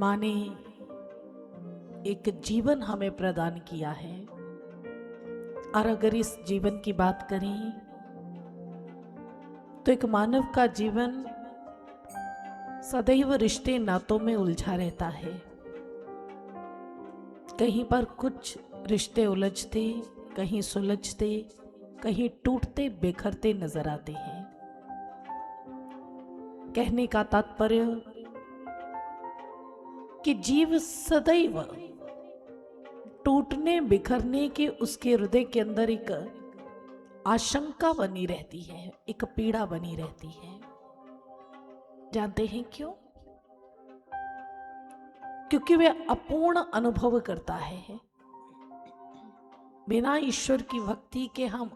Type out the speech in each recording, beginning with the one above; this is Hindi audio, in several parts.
माँ ने एक जीवन हमें प्रदान किया है, और अगर इस जीवन की बात करें तो एक मानव का जीवन सदैव रिश्ते नातों में उलझा रहता है। कहीं पर कुछ रिश्ते उलझते, कहीं सुलझते, कहीं टूटते बिखरते नजर आते हैं। कहने का तात्पर्य कि जीव सदैव टूटने बिखरने के उसके हृदय के अंदर एक आशंका बनी रहती है, एक पीड़ा बनी रहती है। जानते हैं क्यों? क्योंकि वह अपूर्ण अनुभव करता है। बिना ईश्वर की भक्ति के हम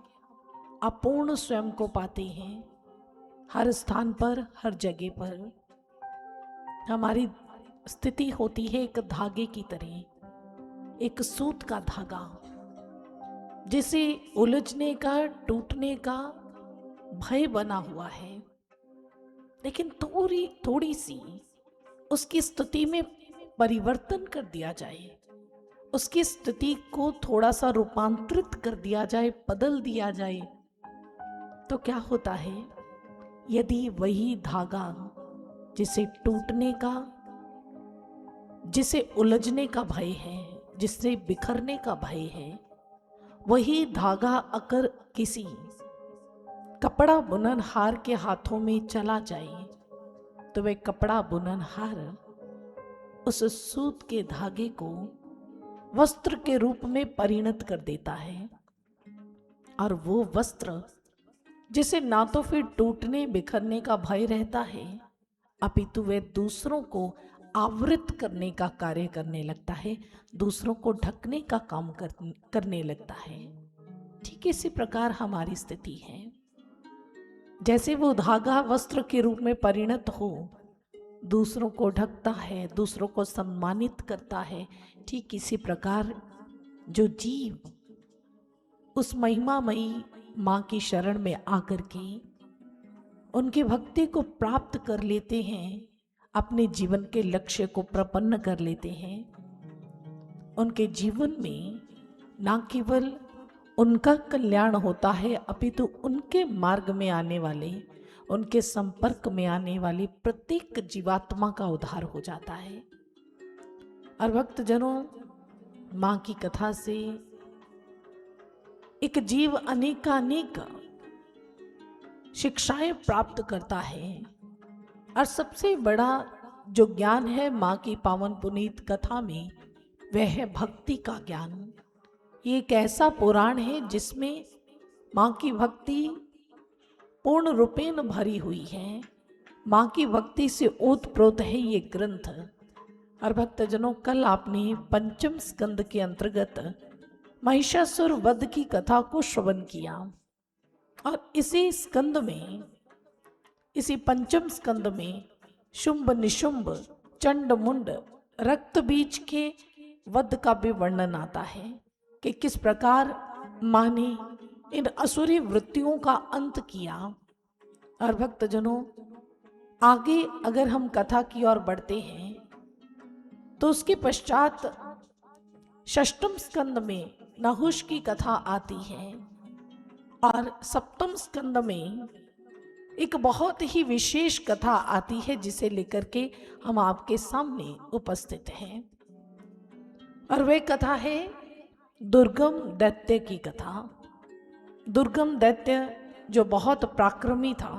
अपूर्ण स्वयं को पाते हैं। हर स्थान पर, हर जगह पर हमारी स्थिति होती है एक धागे की तरह, एक सूत का धागा, जिसे उलझने का, टूटने का भय बना हुआ है। लेकिन थोड़ी सी उसकी स्थिति में परिवर्तन कर दिया जाए, उसकी स्थिति को थोड़ा सा रूपांतरित कर दिया जाए, बदल दिया जाए, तो क्या होता है? यदि वही धागा जिसे टूटने का, जिसे उलझने का भय है, जिससे बिखरने का भय है, वही धागा अगर किसी कपड़ा बुननहार के हाथों में चला जाए तो वह कपड़ा बुननहार उस सूत के धागे को वस्त्र के रूप में परिणत कर देता है। और वो वस्त्र जिसे ना तो फिर टूटने बिखरने का भय रहता है, अपितु वह दूसरों को आवृत करने का कार्य करने लगता है, दूसरों को ढकने का काम करने लगता है। ठीक इसी प्रकार हमारी स्थिति है। जैसे वो धागा वस्त्र के रूप में परिणत हो, दूसरों को ढकता है, दूसरों को सम्मानित करता है, ठीक इसी प्रकार जो जीव उस महिमामयी माँ की शरण में आकर के उनकी भक्ति को प्राप्त कर लेते हैं, अपने जीवन के लक्ष्य को प्रपन्न कर लेते हैं, उनके जीवन में ना केवल उनका कल्याण होता है, अपितु उनके मार्ग में आने वाले, उनके संपर्क में आने वाली प्रत्येक जीवात्मा का उद्धार हो जाता है। और भक्तजनों, माँ की कथा से एक जीव अनेकानेक शिक्षाएं प्राप्त करता है। और सबसे बड़ा जो ज्ञान है माँ की पावन पुनीत कथा में, वह है भक्ति का ज्ञान। ये एक ऐसा पुराण है जिसमें माँ की भक्ति पूर्ण रूपेण भरी हुई है। माँ की भक्ति से ओतप्रोत है ये ग्रंथ। और भक्तजनों, कल आपने पंचम स्कंद के अंतर्गत महिषासुर वध की कथा को श्रवण किया। और इसी स्कंद में, इसी पंचम स्कंद में शुंभ निशुंभ चंड मुंड रक्त बीज के वध का भी वर्णन आता है कि किस प्रकार माँ ने इन असुरी वृत्तियों का अंत किया। और भक्तजनों, आगे अगर हम कथा की ओर बढ़ते हैं तो उसके पश्चात षष्ठम स्कंद में नहुष की कथा आती है। और सप्तम स्कंद में एक बहुत ही विशेष कथा आती है जिसे लेकर के हम आपके सामने उपस्थित हैं। और वह कथा है दुर्गम दैत्य की कथा। दुर्गम दैत्य जो बहुत पराक्रमी था,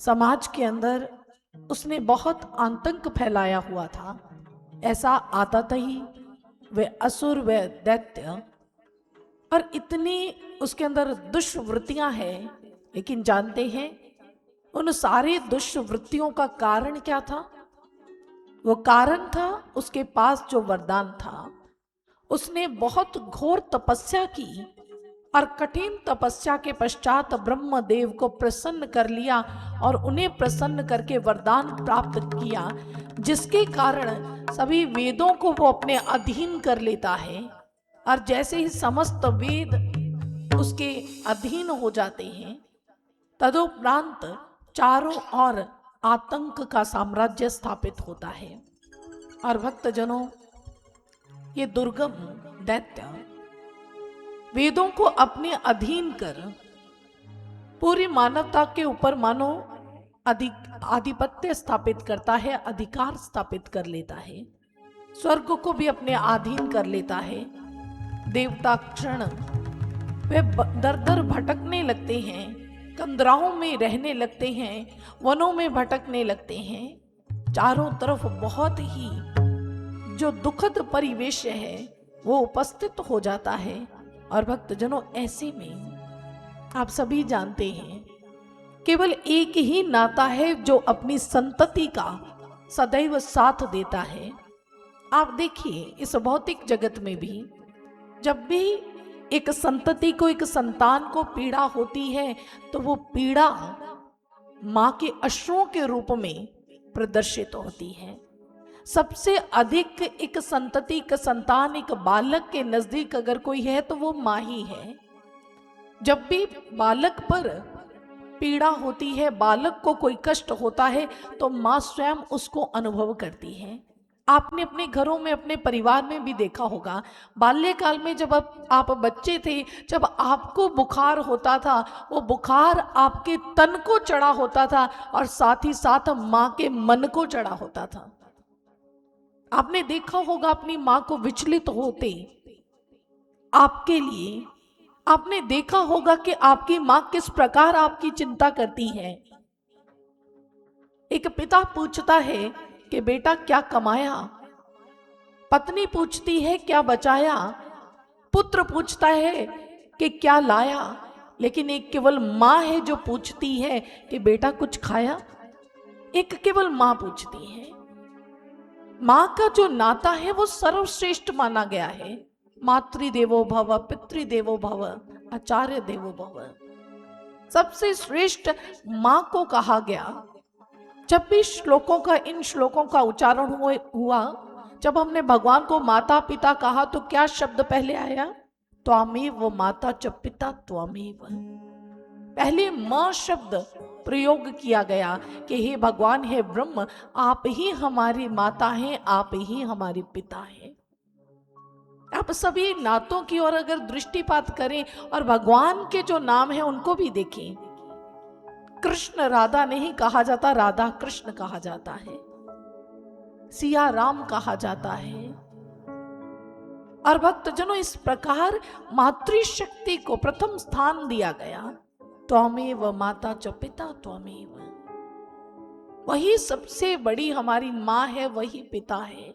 समाज के अंदर उसने बहुत आतंक फैलाया हुआ था। ऐसा आता ही वह असुर, वह दैत्य, और इतनी उसके अंदर दुष्वृत्तियां हैं। लेकिन जानते हैं उन सारे दुष्वृत्तियों का कारण क्या था? वो कारण था उसके पास जो वरदान था। उसने बहुत घोर तपस्या की और कठिन तपस्या के पश्चात ब्रह्मदेव को प्रसन्न कर लिया और उन्हें प्रसन्न करके वरदान प्राप्त किया, जिसके कारण सभी वेदों को वो अपने अधीन कर लेता है। और जैसे ही समस्त वेद उसके अधीन हो जाते हैं, तदुपरांत चारों ओर आतंक का साम्राज्य स्थापित होता है। और भक्तजनों, ये दुर्गम दैत्य वेदों को अपने अधीन कर पूरी मानवता के ऊपर मानो आधिपत्य स्थापित करता है, अधिकार स्थापित कर लेता है, स्वर्ग को भी अपने अधीन कर लेता है। देवता क्षण वे दर दर भटकने लगते हैं, कंदराओं में रहने लगते हैं, वनों में भटकने लगते हैं। चारों तरफ बहुत ही जो दुखद परिवेश है वो उपस्थित हो जाता है। और भक्तजनों, ऐसे में आप सभी जानते हैं केवल एक ही नाता है जो अपनी संतति का सदैव साथ देता है। आप देखिए, इस भौतिक जगत में भी जब भी एक संतति को, एक संतान को पीड़ा होती है तो वो पीड़ा मां के अश्रुओं के रूप में प्रदर्शित होती है। सबसे अधिक एक संतति, एक संतान, एक बालक के नजदीक अगर कोई है तो वो मां ही है। जब भी बालक पर पीड़ा होती है, बालक को कोई कष्ट होता है, तो मां स्वयं उसको अनुभव करती है। आपने अपने घरों में, अपने परिवार में भी देखा होगा, बाल्यकाल में जब आप बच्चे थे, जब आपको बुखार होता था, वो बुखार आपके तन को चढ़ा होता था और साथ ही साथ मां के मन को चढ़ा होता था। आपने देखा होगा अपनी मां को विचलित होते आपके लिए। आपने देखा होगा कि आपकी मां किस प्रकार आपकी चिंता करती है। एक पिता पूछता है कि बेटा क्या कमाया, पत्नी पूछती है क्या बचाया, पुत्र पूछता है कि क्या लाया, लेकिन एक केवल मां है जो पूछती है कि बेटा कुछ खाया। एक केवल मां पूछती है। मां का जो नाता है वो सर्वश्रेष्ठ माना गया है। मातृदेवो भव, पितृदेवो भव, आचार्य देवो भव, सबसे श्रेष्ठ मां को कहा गया। जब भी श्लोकों का, इन श्लोकों का उच्चारण हुआ, जब हमने भगवान को माता पिता कहा तो क्या शब्द पहले आया? त्वामेव माता च पिता त्वामेव। पहले मां शब्द प्रयोग किया गया कि हे भगवान, हे ब्रह्म, आप ही हमारी माता हैं, आप ही हमारे पिता हैं। आप सभी नातों की ओर अगर दृष्टिपात करें और भगवान के जो नाम हैं उनको भी देखें, कृष्ण राधा नहीं कहा जाता, राधा कृष्ण कहा जाता है, सिया राम कहा जाता है। और भक्तजनों, इस प्रकार मातृशक्ति को प्रथम स्थान दिया गया। त्वमेव माता च पिता त्वमेव, वही सबसे बड़ी हमारी मां है, वही पिता है।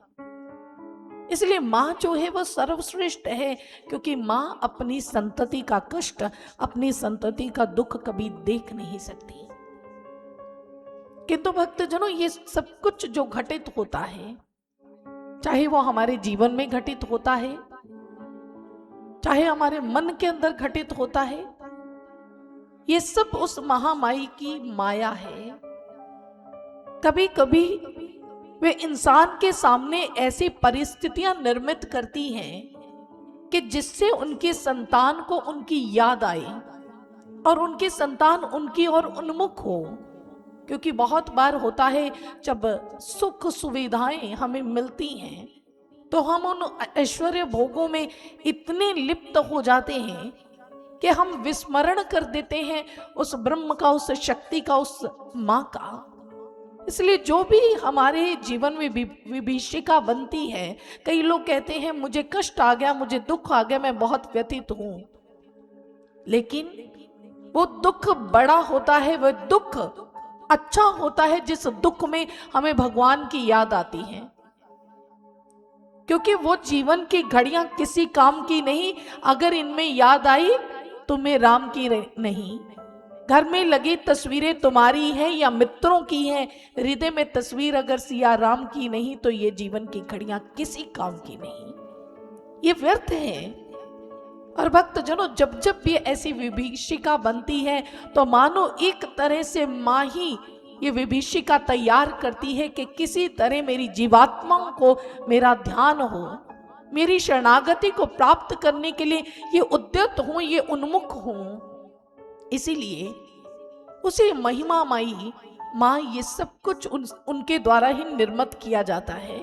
इसलिए मां जो है वह सर्वश्रेष्ठ है, क्योंकि मां अपनी संतति का कष्ट, अपनी संतति का दुख कभी देख नहीं सकती। किंतु भक्तजनों, ये सब कुछ जो घटित होता है, चाहे वो हमारे जीवन में घटित होता है, चाहे हमारे मन के अंदर घटित होता है, ये सब उस महामाई की माया है। कभी कभी वे इंसान के सामने ऐसी परिस्थितियां निर्मित करती हैं कि जिससे उनके संतान को उनकी याद आए और उनके संतान उनकी ओर उन्मुख हो। क्योंकि बहुत बार होता है, जब सुख सुविधाएं हमें मिलती हैं तो हम उन ऐश्वर्य भोगों में इतने लिप्त हो जाते हैं कि हम विस्मरण कर देते हैं उस ब्रह्म का, उस शक्ति का, उस मां का। इसलिए जो भी हमारे जीवन में विभीषिका बनती है, कई लोग कहते हैं मुझे कष्ट आ गया, मुझे दुख आ गया, मैं बहुत व्यथित हूं, लेकिन वो दुख बड़ा होता है, वह दुख अच्छा होता है जिस दुख में हमें भगवान की याद आती है। क्योंकि वो जीवन की घड़ियां किसी काम की नहीं, अगर इनमें याद आई तुम्हें राम की नहीं। घर में लगी तस्वीरें तुम्हारी हैं या मित्रों की हैं, हृदय में तस्वीर अगर सिया राम की नहीं तो ये जीवन की घड़ियां किसी काम की नहीं, ये व्यर्थ है। और भक्तजनों, जब जब भी ऐसी विभीषिका बनती है तो मानो एक तरह से मां ही ये विभीषिका तैयार करती है कि किसी तरह मेरी जीवात्माओं को मेरा ध्यान हो, मेरी शरणागति को प्राप्त करने के लिए ये उद्यत हूं, ये उन्मुख हूं। इसीलिए उसे महिमा माई माँ ये सब कुछ उनके द्वारा ही निर्मित किया जाता है।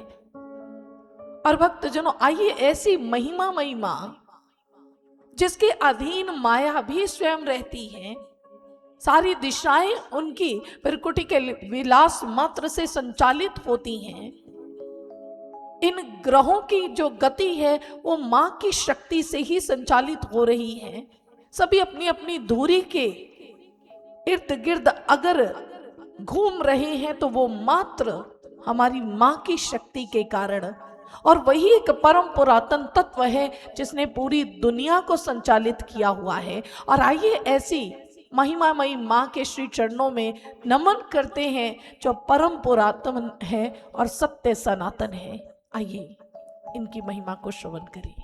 और भक्तजनों, आइए ऐसी महिमामयी माँ जिसके अधीन माया भी स्वयं रहती है, सारी दिशाएं उनकी प्रकृति के विलास मात्र से संचालित होती हैं, इन ग्रहों की जो गति है वो माँ की शक्ति से ही संचालित हो रही है। सभी अपनी अपनी धुरी के इर्द गिर्द अगर घूम रहे हैं तो वो मात्र हमारी माँ की शक्ति के कारण, और वही एक परम पुरातन तत्व है जिसने पूरी दुनिया को संचालित किया हुआ है। और आइए ऐसी महिमामयी माँ के श्री चरणों में नमन करते हैं जो परम पुरातन है और सत्य सनातन है। आइए इनकी महिमा को श्रवण करें।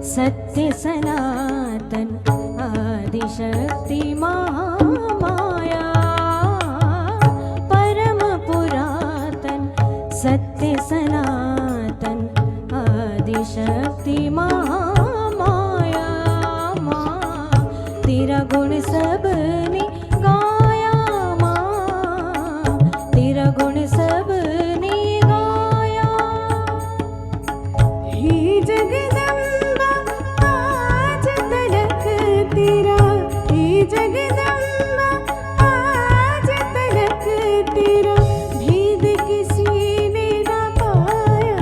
सत्य सनातन आदिशक्ति महामाया, परम पुरातन सत्य सनातन आदिशक्ति महामाया। माँ तेरा गुण सबने गाया, माँ तेरा गुण सबने गाया। हे जगदम्बा आज तलक तेरा, हे जगदम्बा आज तलक तेरा भेद किसी ने न पाया।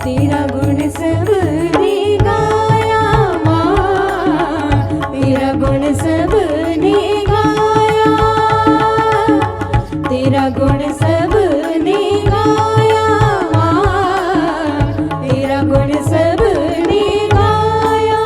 तेरा गुण सबने गाया, माँ तेरा गुण सबने गाया। तेरा गुण सबने गाया, माँ तेरा गुण सबने गाया।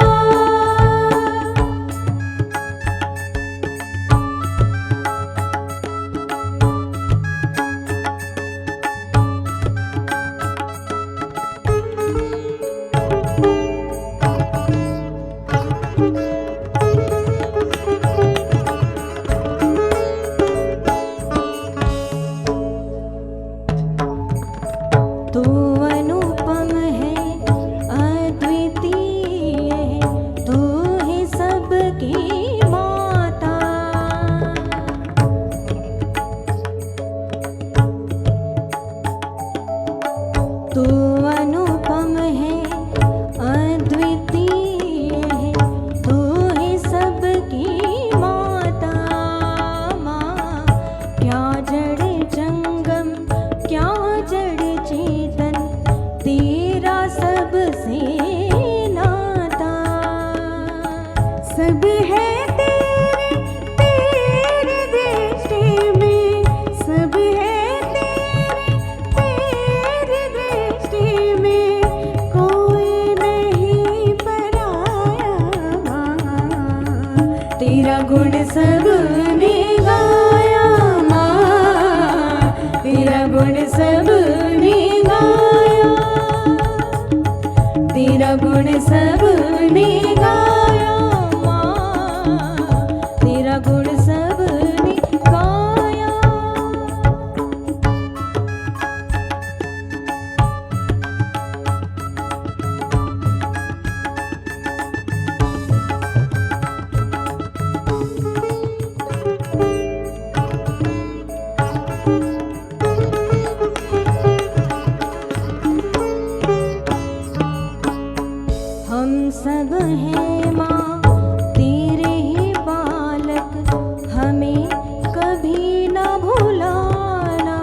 तू अनुपम है, अद्वितीय है, तू ही सबकी माता। तू अनुपम है, अद्वितीय है, तू ही सबकी माता। माँ क्या जड़ जंगम क्या जड़ चेतन, तेरा सबसे नाता। सब है तेरे तेरे दृष्टि में, सब है तेरे तेरे दृष्टि में, कोई नहीं पराया। तेरा गुण सबने गाया, माँ तेरा गुण सबने गाया। तेरा गुण सबने गाया, माँ तेरा गुण सबने गाया। हम सब हैं माँ तेरे ही बालक, हमें कभी न भुलाना।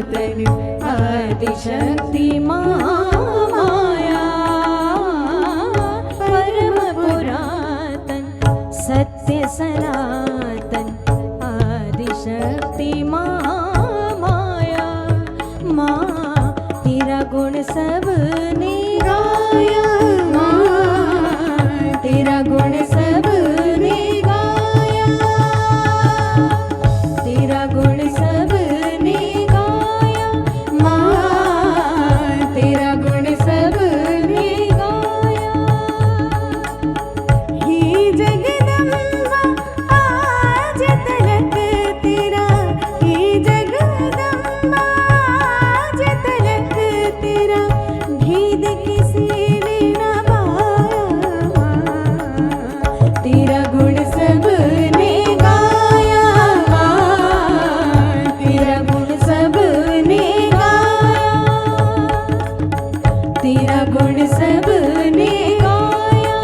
सनातन आदिशक्ति महामाया परम पुरातन सत्य सनातन आदिशक्ति महामाया माँ तेरा गुण सबने गाया माँ तेरा गुण सबने गाया तेरा गुण सबने गाया माँ तेरा गुण सबने गाया हे जगदम्बा आज तलक तेरा हे जगदम्बा आज तलक तेरा भेद किसी ने न पाया तेरा गुण सबने गाया तेरा गुण सबने गाया तेरा गुण सबने गाया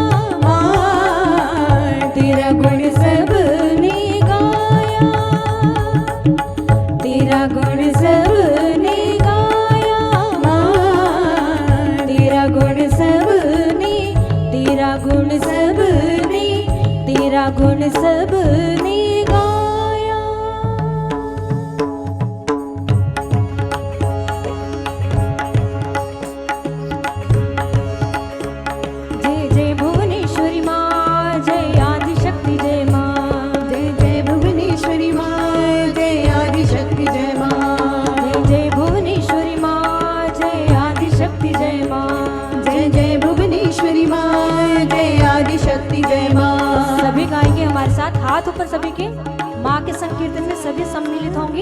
तेरा गुण सबने गाया तेरा गुण सबने गाया तेरा गुण सबने तेरा गुण सबने तेरा गुण सबने गाया जय जय भुवनेश्वरी माँ जय आदिशक्ति जय माँ जय जय भुवनेश्वरी माँ जय आदिशक्ति जय माँ जय जय भुवनेश्वरी माँ जय आदिशक्ति जय माँ जय जय भुवनेश्वरी माँ जय आदिशक्ति जय माँ। सभी गाएंगे हमारे साथ, हाथ ऊपर सभी के। माँ के संकीर्तन में सभी सम्मिलित होंगे,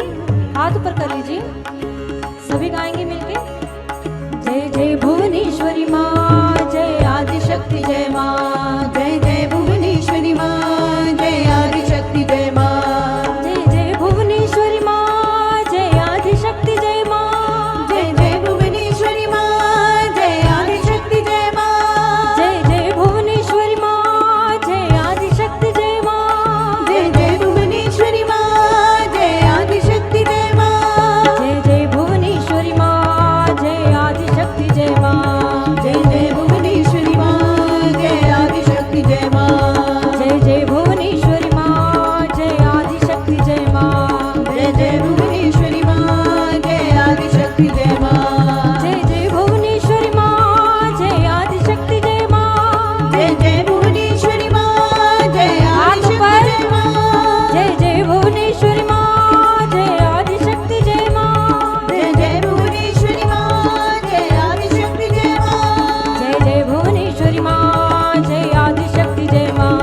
हाथ ऊपर कर लीजिए। सभी गाएंगे मिलके। जय जय भुवनेश्वरी माँ जय आदिशक्ति जय माँ जय जय भुवनेश्वरी माँ जय आदिशक्ति जय माँ। जय जय भुवनेश्वरी माँ जय आदिशक्ति जय माँ जय जय भुवनेश्वरी माँ जय आदिशक्ति जय माँ। जय जय भुवनेश्वरी माँ जय आदिशक्ति जय माँ जय जय भुवनेश्वरी माँ जय आदिशक्ति जय माँ। जय जय भुवनेश्वरी माँ जय आदिशक्ति जय माँ जय जय भुवनेश्वरी माँ जय आदिशक्ति जय माँ। जय जय भुवनेश्वरी माँ जय आदिशक्ति जय माँ जय जय भुवनेश्वरी माँ जय आदिशक्ति जय माँ। जय जय भुवनेश्वरी माँ जय आदिशक्ति जय माँ जय जय भुवनेश्वरी माँ जय हाथ आदिशक्ति ऊपर। जय माँ। जय जय भुवनेश्वरी माँ जय आदिशक्ति जय माँ जय जय भुवनेश्वरी माँ जय आदिशक्ति जय माँ। जय जय भुवनेश्वरी माँ जय आदिशक्ति जय माँ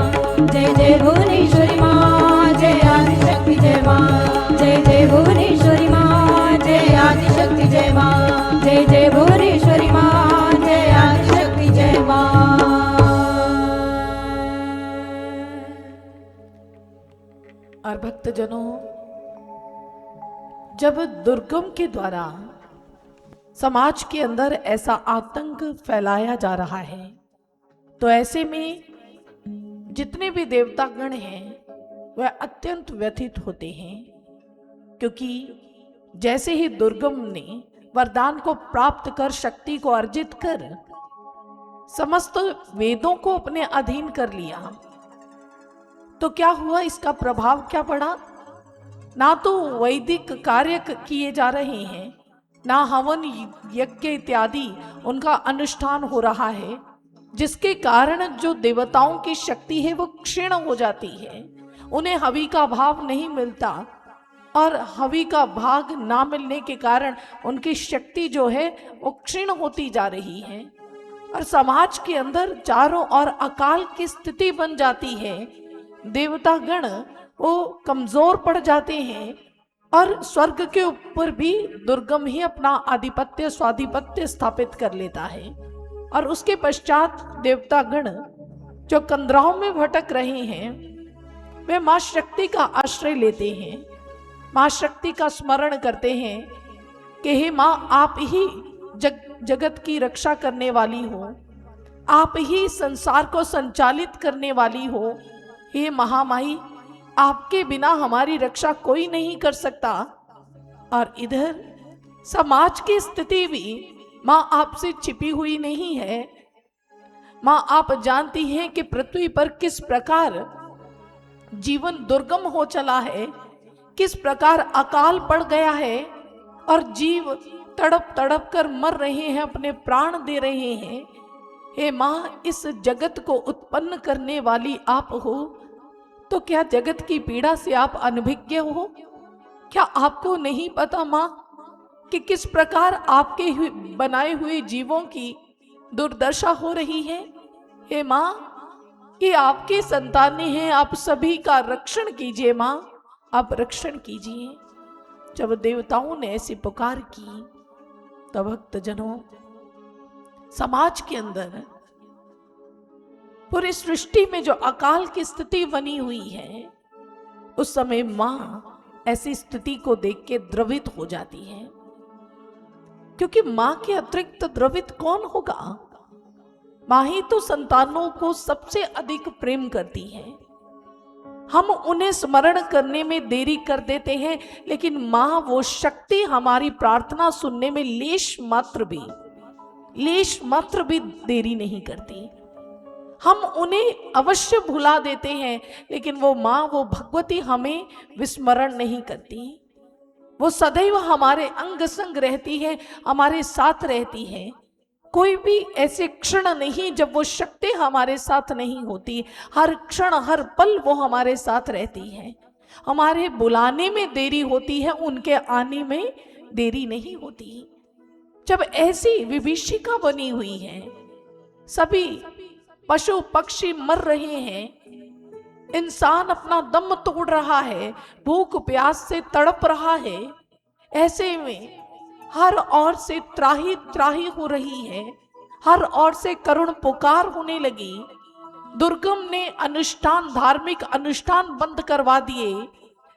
जय जय भुवनेश्वरी माँ जय आदिशक्ति जय माँ जय जय भुवनेश्वरी माँ जय आदिशक्ति जय माँ जय जय भुवनेश्वरी माँ जय आदिशक्ति जय माँ। और भक्तजनों, जब दुर्गम के द्वारा समाज के अंदर ऐसा आतंक फैलाया जा रहा है, तो ऐसे में जितने भी देवतागण हैं वह अत्यंत व्यथित होते हैं, क्योंकि जैसे ही दुर्गम ने वरदान को प्राप्त कर शक्ति को अर्जित कर समस्त वेदों को अपने अधीन कर लिया, तो क्या हुआ, इसका प्रभाव क्या पड़ा? ना तो वैदिक कार्य किए जा रहे हैं, ना हवन यज्ञ इत्यादि उनका अनुष्ठान हो रहा है, जिसके कारण जो देवताओं की शक्ति है वो क्षीण हो जाती है। उन्हें हवि का भाव नहीं मिलता, और हवि का भाग ना मिलने के कारण उनकी शक्ति जो है वो क्षीण होती जा रही है, और समाज के अंदर चारों ओर अकाल की स्थिति बन जाती है। देवतागण वो कमजोर पड़ जाते हैं, और स्वर्ग के ऊपर भी दुर्गम ही अपना आधिपत्य स्वाधिपत्य स्थापित कर लेता है। और उसके पश्चात देवतागण जो कंदराओं में भटक रहे हैं, वे माँ शक्ति का आश्रय लेते हैं, माँ शक्ति का स्मरण करते हैं कि हे माँ, आप ही जगत की रक्षा करने वाली हो, आप ही संसार को संचालित करने वाली हो। हे महामाई, आपके बिना हमारी रक्षा कोई नहीं कर सकता। और इधर समाज की स्थिति भी माँ आपसे छिपी हुई नहीं है। माँ आप जानती हैं कि पृथ्वी पर किस प्रकार जीवन दुर्गम हो चला है, किस प्रकार अकाल पड़ गया है और जीव तड़प तड़प कर मर रहे हैं, अपने प्राण दे रहे हैं। हे माँ, इस जगत को उत्पन्न करने वाली आप हो, तो क्या जगत की पीड़ा से आप अनभिज्ञ हो? क्या आपको नहीं पता माँ कि किस प्रकार आपके बनाए हुए जीवों की दुर्दशा हो रही है? हे माँ, ये आपकी संतानें हैं, आप सभी का रक्षण कीजिए माँ, आप रक्षण कीजिए। जब देवताओं ने ऐसी पुकार की तब भक्तजनों, समाज के अंदर पूरी सृष्टि में जो अकाल की स्थिति बनी हुई है, उस समय मां ऐसी स्थिति को देख के द्रवित हो जाती है, क्योंकि मां के अतिरिक्त द्रवित कौन होगा? मां ही तो संतानों को सबसे अधिक प्रेम करती है। हम उन्हें स्मरण करने में देरी कर देते हैं, लेकिन मां वो शक्ति हमारी प्रार्थना सुनने में लेश मात्र भी देरी नहीं करती। हम उन्हें अवश्य भुला देते हैं, लेकिन वो मां, वो भगवती हमें विस्मरण नहीं करती। वो सदैव हमारे अंग संग रहती है, हमारे साथ रहती है। कोई भी ऐसे क्षण नहीं जब वो शक्ति हमारे साथ नहीं होती। हर क्षण हर पल वो हमारे साथ रहती है। हमारे बुलाने में देरी होती है, उनके आने में देरी नहीं होती। जब ऐसी विभीषिका बनी हुई है, सभी पशु पक्षी मर रहे हैं, इंसान अपना दम तोड़ रहा है, भूख प्यास से तड़प रहा है, ऐसे में हर ओर से त्राही त्राही हो रही है, हर ओर से करुण पुकार होने लगी। दुर्गम ने अनुष्ठान, धार्मिक अनुष्ठान बंद करवा दिए।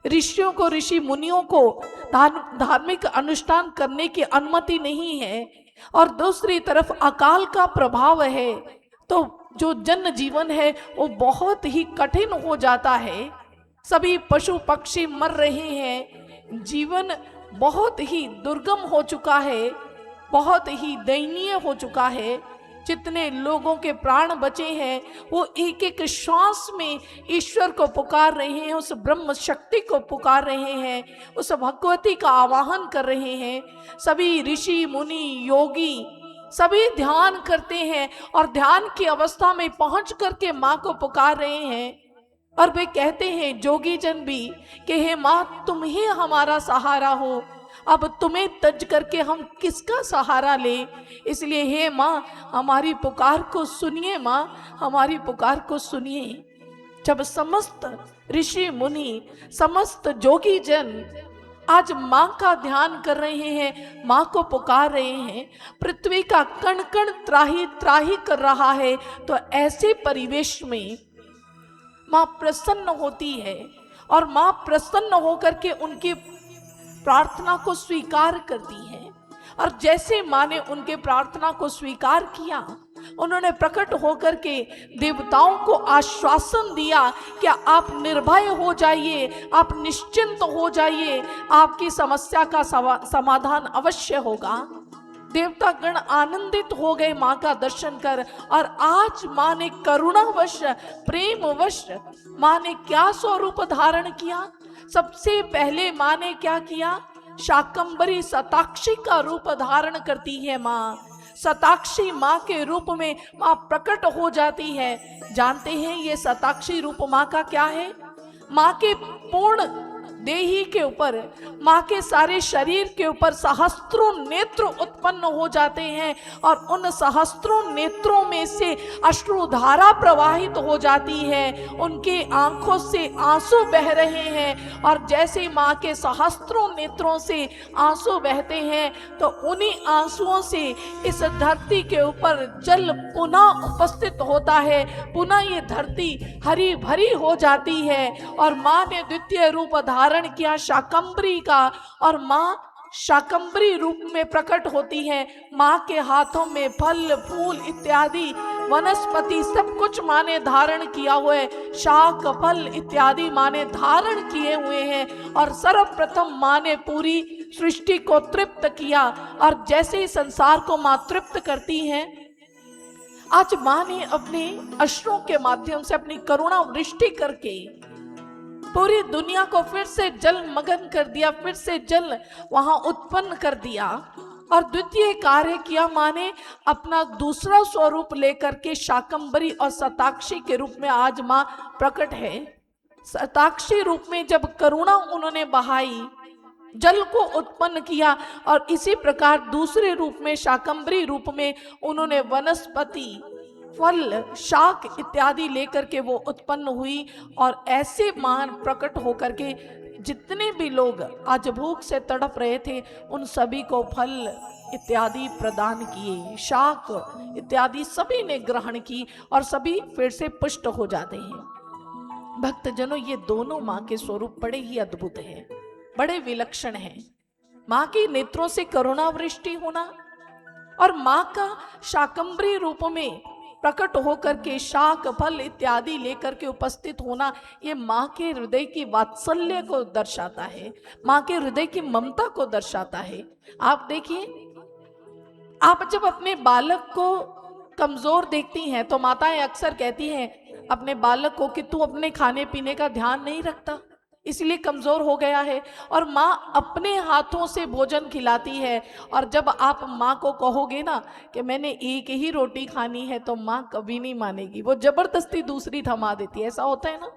ऋषियों को, ऋषि मुनियों को धार्मिक अनुष्ठान करने की अनुमति नहीं है, और दूसरी तरफ अकाल का प्रभाव है, तो जो जन जीवन है वो बहुत ही कठिन हो जाता है। सभी पशु पक्षी मर रहे हैं, जीवन बहुत ही दुर्गम हो चुका है, बहुत ही दयनीय हो चुका है। जितने लोगों के प्राण बचे हैं वो एक एक श्वास में ईश्वर को पुकार रहे हैं, उस ब्रह्म शक्ति को पुकार रहे हैं, उस भगवती का आवाहन कर रहे हैं। सभी ऋषि मुनि योगी सभी ध्यान करते हैं, और ध्यान की अवस्था में पहुंच करके माँ को पुकार रहे हैं। और वे कहते हैं, जोगी जन भी, कि हे माँ, तुम ही हमारा सहारा हो, अब तुम्हें तज करके हम किसका सहारा ले? इसलिए हे माँ, हमारी पुकार को सुनिए माँ, हमारी पुकार को सुनिए। जब समस्त ऋषि मुनि, समस्त जोगी जन आज माँ का ध्यान कर रहे हैं, माँ को पुकार रहे हैं, पृथ्वी का कण कण त्राही त्राही कर रहा है, तो ऐसे परिवेश में माँ प्रसन्न होती है, और माँ प्रसन्न होकर के उनकी प्रार्थना को स्वीकार करती है। और जैसे माँ ने उनके प्रार्थना को स्वीकार किया, उन्होंने प्रकट होकर के देवताओं को आश्वासन दिया कि आप निर्भय हो जाइए, आप निश्चिंत हो जाइए, आपकी समस्या का समाधान अवश्य होगा। देवता गण आनंदित हो गए माँ का दर्शन कर। और आज माँ ने करुणावश, प्रेमवश माँ ने क्या स्वरूप धारण किया? सबसे पहले माँ ने क्या किया? शाकंभरी शताक्षी का रूप धारण करती है माँ। शताक्षी माँ के रूप में माँ प्रकट हो जाती है। जानते हैं ये शताक्षी रूप माँ का क्या है? माँ के पूर्ण देही के ऊपर, माँ के सारे शरीर के ऊपर सहस्त्रों नेत्र उत्पन्न हो जाते हैं, और उन सहस्त्रों नेत्रों में से अश्रुधारा प्रवाहित हो जाती है। उनके आंखों से आंसू बह रहे हैं, और जैसे माँ के सहस्त्रों नेत्रों से आंसू बहते हैं, तो उन्हीं आंसुओं से इस धरती के ऊपर जल पुनः उपस्थित होता है, पुनः ये धरती हरी भरी हो जाती है। और माँ ने द्वितीय रूप धारण किया शाकंभरी का, और माँ शाकंभरी रूप में प्रकट होती है। माँ के हाथों में फल फूल इत्यादि वनस्पति सब कुछ माँ ने धारण किया हुआ है, शाक फल इत्यादि माँ ने धारण किए हुए हैं। और सर्वप्रथम माँ ने पूरी सृष्टि को तृप्त किया और जैसे ही संसार को मां तृप्त करती हैं, आज मां ने अपने अश्रुओं के माध्यम से अपनी करुणा वृष्टि करके पूरी दुनिया को फिर से जलमग्न कर दिया, फिर से जल वहां उत्पन्न कर दिया। और द्वितीय कार्य किया मां ने, अपना दूसरा स्वरूप लेकर के शाकंभरी और शताक्षी के रूप में आज मां प्रकट है। शताक्षी रूप में जब करुणा उन्होंने बहाई, जल को उत्पन्न किया, और इसी प्रकार दूसरे रूप में शाकंभरी रूप में उन्होंने वनस्पति, फल, शाक इत्यादि लेकर के वो उत्पन्न हुई। और ऐसे मान प्रकट होकर के जितने भी लोग आज भूख से तड़प रहे थे उन सभी को फल इत्यादि प्रदान किए, शाक इत्यादि सभी ने ग्रहण की और सभी फिर से पुष्ट हो जाते हैं। भक्तजनों, ये दोनों मां के स्वरूप बड़े ही अद्भुत हैं, बड़े विलक्षण हैं। मां के नेत्रों से करुणा वृष्टि होना और मां का शाकंभरी रूप में प्रकट होकर के शाक, फल इत्यादि लेकर के उपस्थित होना, ये मां के हृदय की वात्सल्य को दर्शाता है, मां के हृदय की ममता को दर्शाता है। आप देखिए, आप जब अपने बालक को कमजोर देखती हैं तो माताएं अक्सर कहती हैं अपने बालक को कि तू अपने खाने पीने का ध्यान नहीं रखता, इसलिए कमजोर हो गया है। और माँ अपने हाथों से भोजन खिलाती है। और जब आप माँ को कहोगे ना कि मैंने एक ही रोटी खानी है, तो माँ कभी नहीं मानेगी, वो जबरदस्ती दूसरी थमा देती है। ऐसा होता है ना,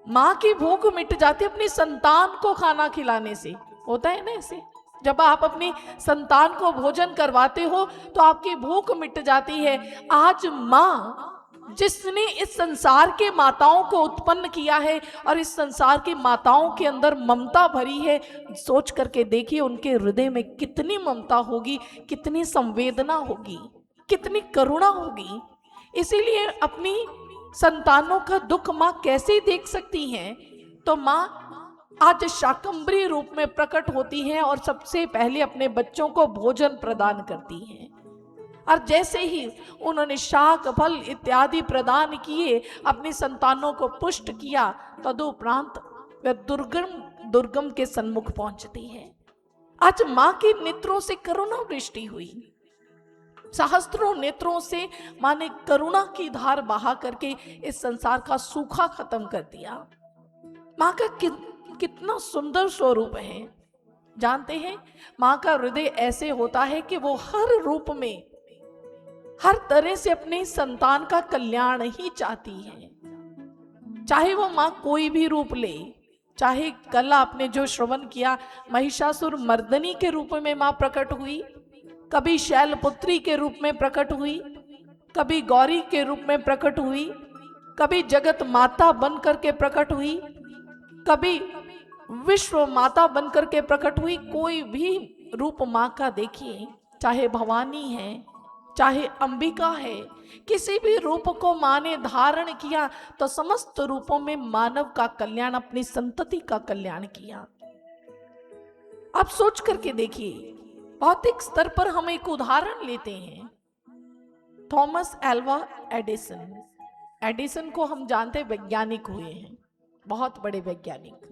माँ की भूख मिट जाती है अपनी संतान को खाना खिलाने से, होता है ना ऐसे। जब आप अपनी संतान को भोजन करवाते हो तो आपकी भूख मिट जाती है। आज माँ जिसने इस संसार के माताओं को उत्पन्न किया है और इस संसार की माताओं के अंदर ममता भरी है, सोच करके देखिए उनके हृदय में कितनी ममता होगी, कितनी संवेदना होगी, कितनी करुणा होगी। इसीलिए अपनी संतानों का दुख माँ कैसे देख सकती हैं? तो माँ आज शाकंभरी रूप में प्रकट होती हैं और सबसे पहले अपने बच्चों को भोजन प्रदान करती हैं। और जैसे ही उन्होंने शाक, फल इत्यादि प्रदान किए, अपनी संतानों को पुष्ट किया, तदुपरांत वह दुर्गम के सन्मुख पहुंचती है। आज मां के नेत्रों से करुणा वृष्टि हुई, सहस्त्रों नेत्रों से मां ने करुणा की धार बहा करके इस संसार का सूखा खत्म कर दिया। मां का कितना सुंदर स्वरूप है। जानते हैं, मां का हृदय ऐसे होता है कि वो हर रूप में, हर तरह से अपने संतान का कल्याण ही चाहती है। चाहे वो मां कोई भी रूप ले, चाहे कल आपने जो श्रवण किया, महिषासुर मर्दनी के रूप में मां प्रकट हुई, कभी शैलपुत्री के रूप में प्रकट हुई, कभी गौरी के रूप में प्रकट हुई, कभी जगत माता बन करके प्रकट हुई, कभी विश्व माता बन करके प्रकट हुई। कोई भी रूप मां का देखिए, चाहे भवानी है, चाहे अंबिका है, किसी भी रूप को मां ने धारण किया तो समस्त रूपों में मानव का कल्याण, अपनी संतति का कल्याण किया। आप सोच करके देखिए, भौतिक स्तर पर हम एक उदाहरण लेते हैं, थॉमस एल्वा एडिसन। एडिसन को हम जानते हैं वैज्ञानिक हुए हैं, बहुत बड़े वैज्ञानिक,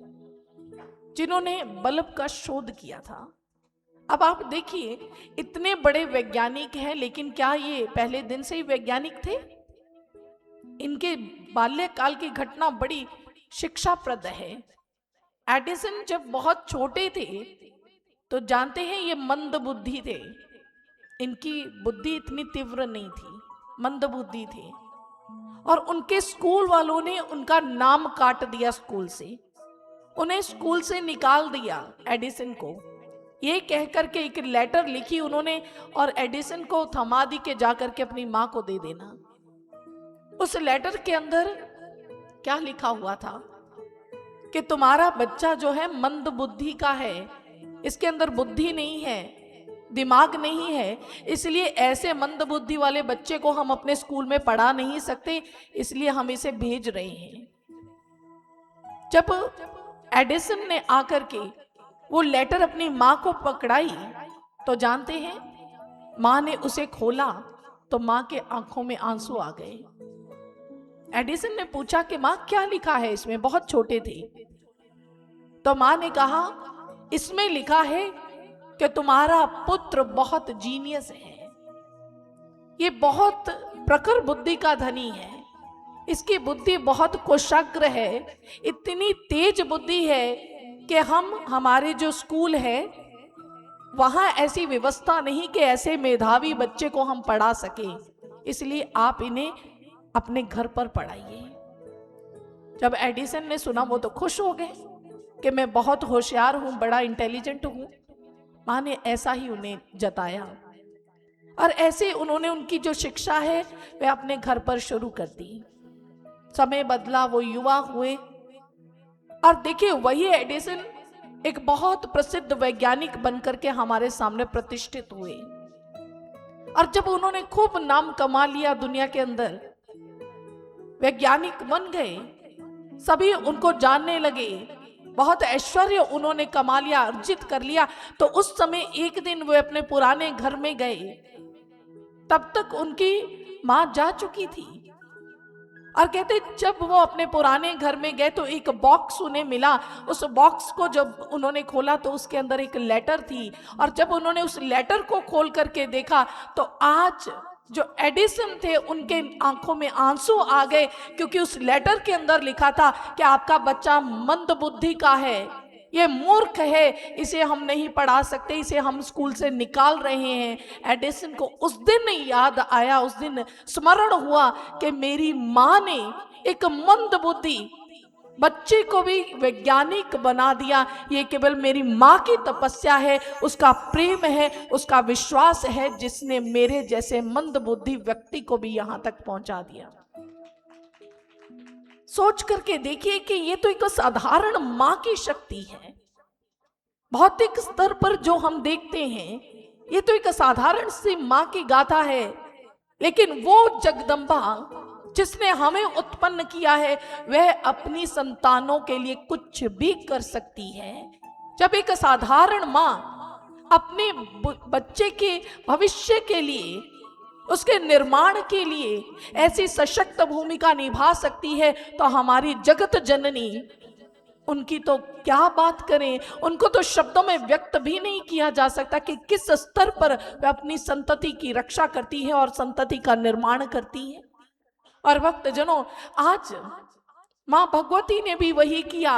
जिन्होंने बल्ब का शोध किया था। अब आप देखिए, इतने बड़े वैज्ञानिक हैं, लेकिन क्या ये पहले दिन से ही वैज्ञानिक थे? इनके बाल्यकाल की घटना बड़ी शिक्षाप्रद है। एडिसन जब बहुत छोटे थे तो जानते हैं ये मंद बुद्धि थे, इनकी बुद्धि इतनी तीव्र नहीं थी, मंद बुद्धि थे। और उनके स्कूल वालों ने उनका नाम काट दिया स्कूल से, उन्हें स्कूल से निकाल दिया। एडिसन को ये कहकर के एक लेटर लिखी उन्होंने और एडिसन को थमा दी के जाकर के अपनी मां को दे देना। उस लेटर के अंदर क्या लिखा हुआ था कि तुम्हारा बच्चा जो है मंद बुद्धि का है, इसके अंदर बुद्धि नहीं है, दिमाग नहीं है, इसलिए ऐसे मंद बुद्धि वाले बच्चे को हम अपने स्कूल में पढ़ा नहीं सकते, इसलिए हम इसे भेज रहे हैं। जब एडिसन ने आकर के वो लेटर अपनी मां को पकड़ाई तो जानते हैं, मां ने उसे खोला तो मां के आंखों में आंसू आ गए। एडिसन ने पूछा कि मां क्या लिखा है इसमें, बहुत छोटे थे। तो मां ने कहा इसमें लिखा है कि तुम्हारा पुत्र बहुत जीनियस है, ये बहुत प्रखर बुद्धि का धनी है, इसकी बुद्धि बहुत कुशाग्र है, इतनी तेज बुद्धि है कि हमारे जो स्कूल है वहां ऐसी व्यवस्था नहीं कि ऐसे मेधावी बच्चे को हम पढ़ा सके, इसलिए आप इन्हें अपने घर पर पढ़ाइए। जब एडिसन ने सुना वो तो खुश हो गए कि मैं बहुत होशियार हूं, बड़ा इंटेलिजेंट हूं। माँ ने ऐसा ही उन्हें जताया और ऐसे उन्होंने उनकी जो शिक्षा है वह अपने घर पर शुरू कर दी। समय बदला, वो युवा हुए और देखिए वही एडिसन एक बहुत प्रसिद्ध वैज्ञानिक बनकर के हमारे सामने प्रतिष्ठित हुए। और जब उन्होंने खूब नाम कमा लिया दुनिया के अंदर, वैज्ञानिक बन गए, सभी उनको जानने लगे, बहुत ऐश्वर्य उन्होंने कमा लिया, अर्जित कर लिया, तो उस समय एक दिन वे अपने पुराने घर में गए। तब तक उनकी मां जा चुकी थी और कहते जब वो अपने पुराने घर में गए तो एक बॉक्स उन्हें मिला। उस बॉक्स को जब उन्होंने खोला तो उसके अंदर एक लेटर थी और जब उन्होंने उस लेटर को खोल करके देखा तो आज जो एडिसन थे उनके आंखों में आंसू आ गए, क्योंकि उस लेटर के अंदर लिखा था कि आपका बच्चा मंद बुद्धि का है, ये मूर्ख है, इसे हम नहीं पढ़ा सकते, इसे हम स्कूल से निकाल रहे हैं। एडिसन को उस दिन याद आया, उस दिन स्मरण हुआ कि मेरी माँ ने एक मंद बुद्धि बच्चे को भी वैज्ञानिक बना दिया। ये केवल मेरी माँ की तपस्या है, उसका प्रेम है, उसका विश्वास है, जिसने मेरे जैसे मंद बुद्धि व्यक्ति को भी यहां तक पहुंचा दिया। सोच करके देखिए कि ये तो एक साधारण मां की शक्ति है। भौतिक स्तर पर जो हम देखते हैं ये तो एक साधारण सी मां की गाथा है, लेकिन वो जगदम्बा जिसने हमें उत्पन्न किया है वह अपनी संतानों के लिए कुछ भी कर सकती है। जब एक साधारण मां अपने बच्चे के भविष्य के लिए, उसके निर्माण के लिए ऐसी सशक्त भूमिका निभा सकती है तो हमारी जगत जननी, उनकी तो क्या बात करें, उनको तो शब्दों में व्यक्त भी नहीं किया जा सकता कि किस स्तर पर वे अपनी संतति की रक्षा करती है और संतति का निर्माण करती है। और भक्तजनों, आज मां भगवती ने भी वही किया,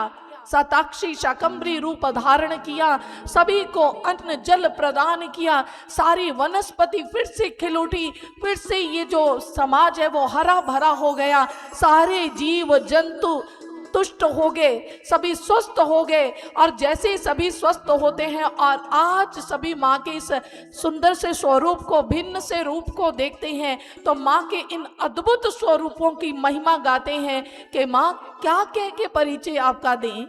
शताक्षी शाकंभरी रूप धारण किया, सभी को अन्न जल प्रदान किया, सारी वनस्पति फिर से खिल उठी, फिर से ये जो समाज है वो हरा भरा हो गया, सारे जीव जंतु तुष्ट हो गए, सभी स्वस्थ हो गए। और जैसे सभी स्वस्थ होते हैं और आज सभी माँ के इस सुंदर से स्वरूप को, भिन्न से रूप को देखते हैं तो माँ के इन अद्भुत स्वरूपों की महिमा गाते हैं कि माँ क्या कह के परिचय आपका दें,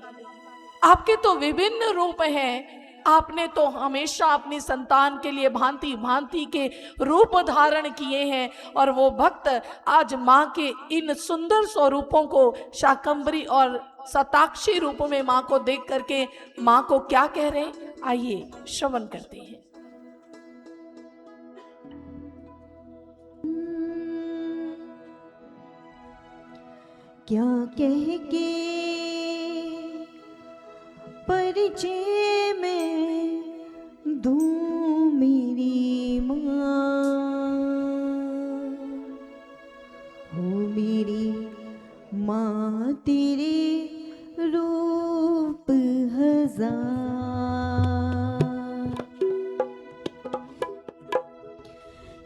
आपके तो विभिन्न रूप हैं, आपने तो हमेशा अपनी संतान के लिए भांति भांति के रूप धारण किए हैं। और वो भक्त आज माँ के इन सुंदर स्वरूपों को शाकंभरी और शताक्षी रूप में माँ को देख करके माँ को क्या कह रहे हैं, आइए श्रवण करते हैं। क्या कह के परिचय में दूं मेरी माँ, हो मेरी माँ तेरे रूप हजार।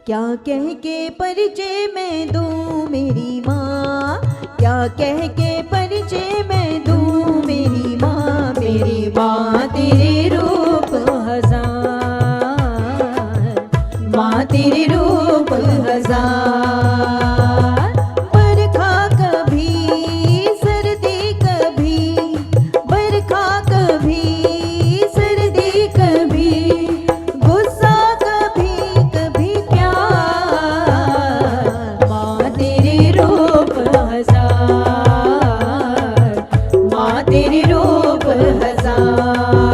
क्या कह के परिचय में दूं मेरी माँ, क्या कह के परिचय में दूं मेरी माँ, मेरी माँ तेरे रूप हजार, माँ तेरे रूप हजार। बरखा कभी सर्दी कभी, बरखा कभी सर्दी कभी, गुस्सा कभी कभी प्यार, माँ तेरे रूप हजार, माँ तेरे रूप हजार।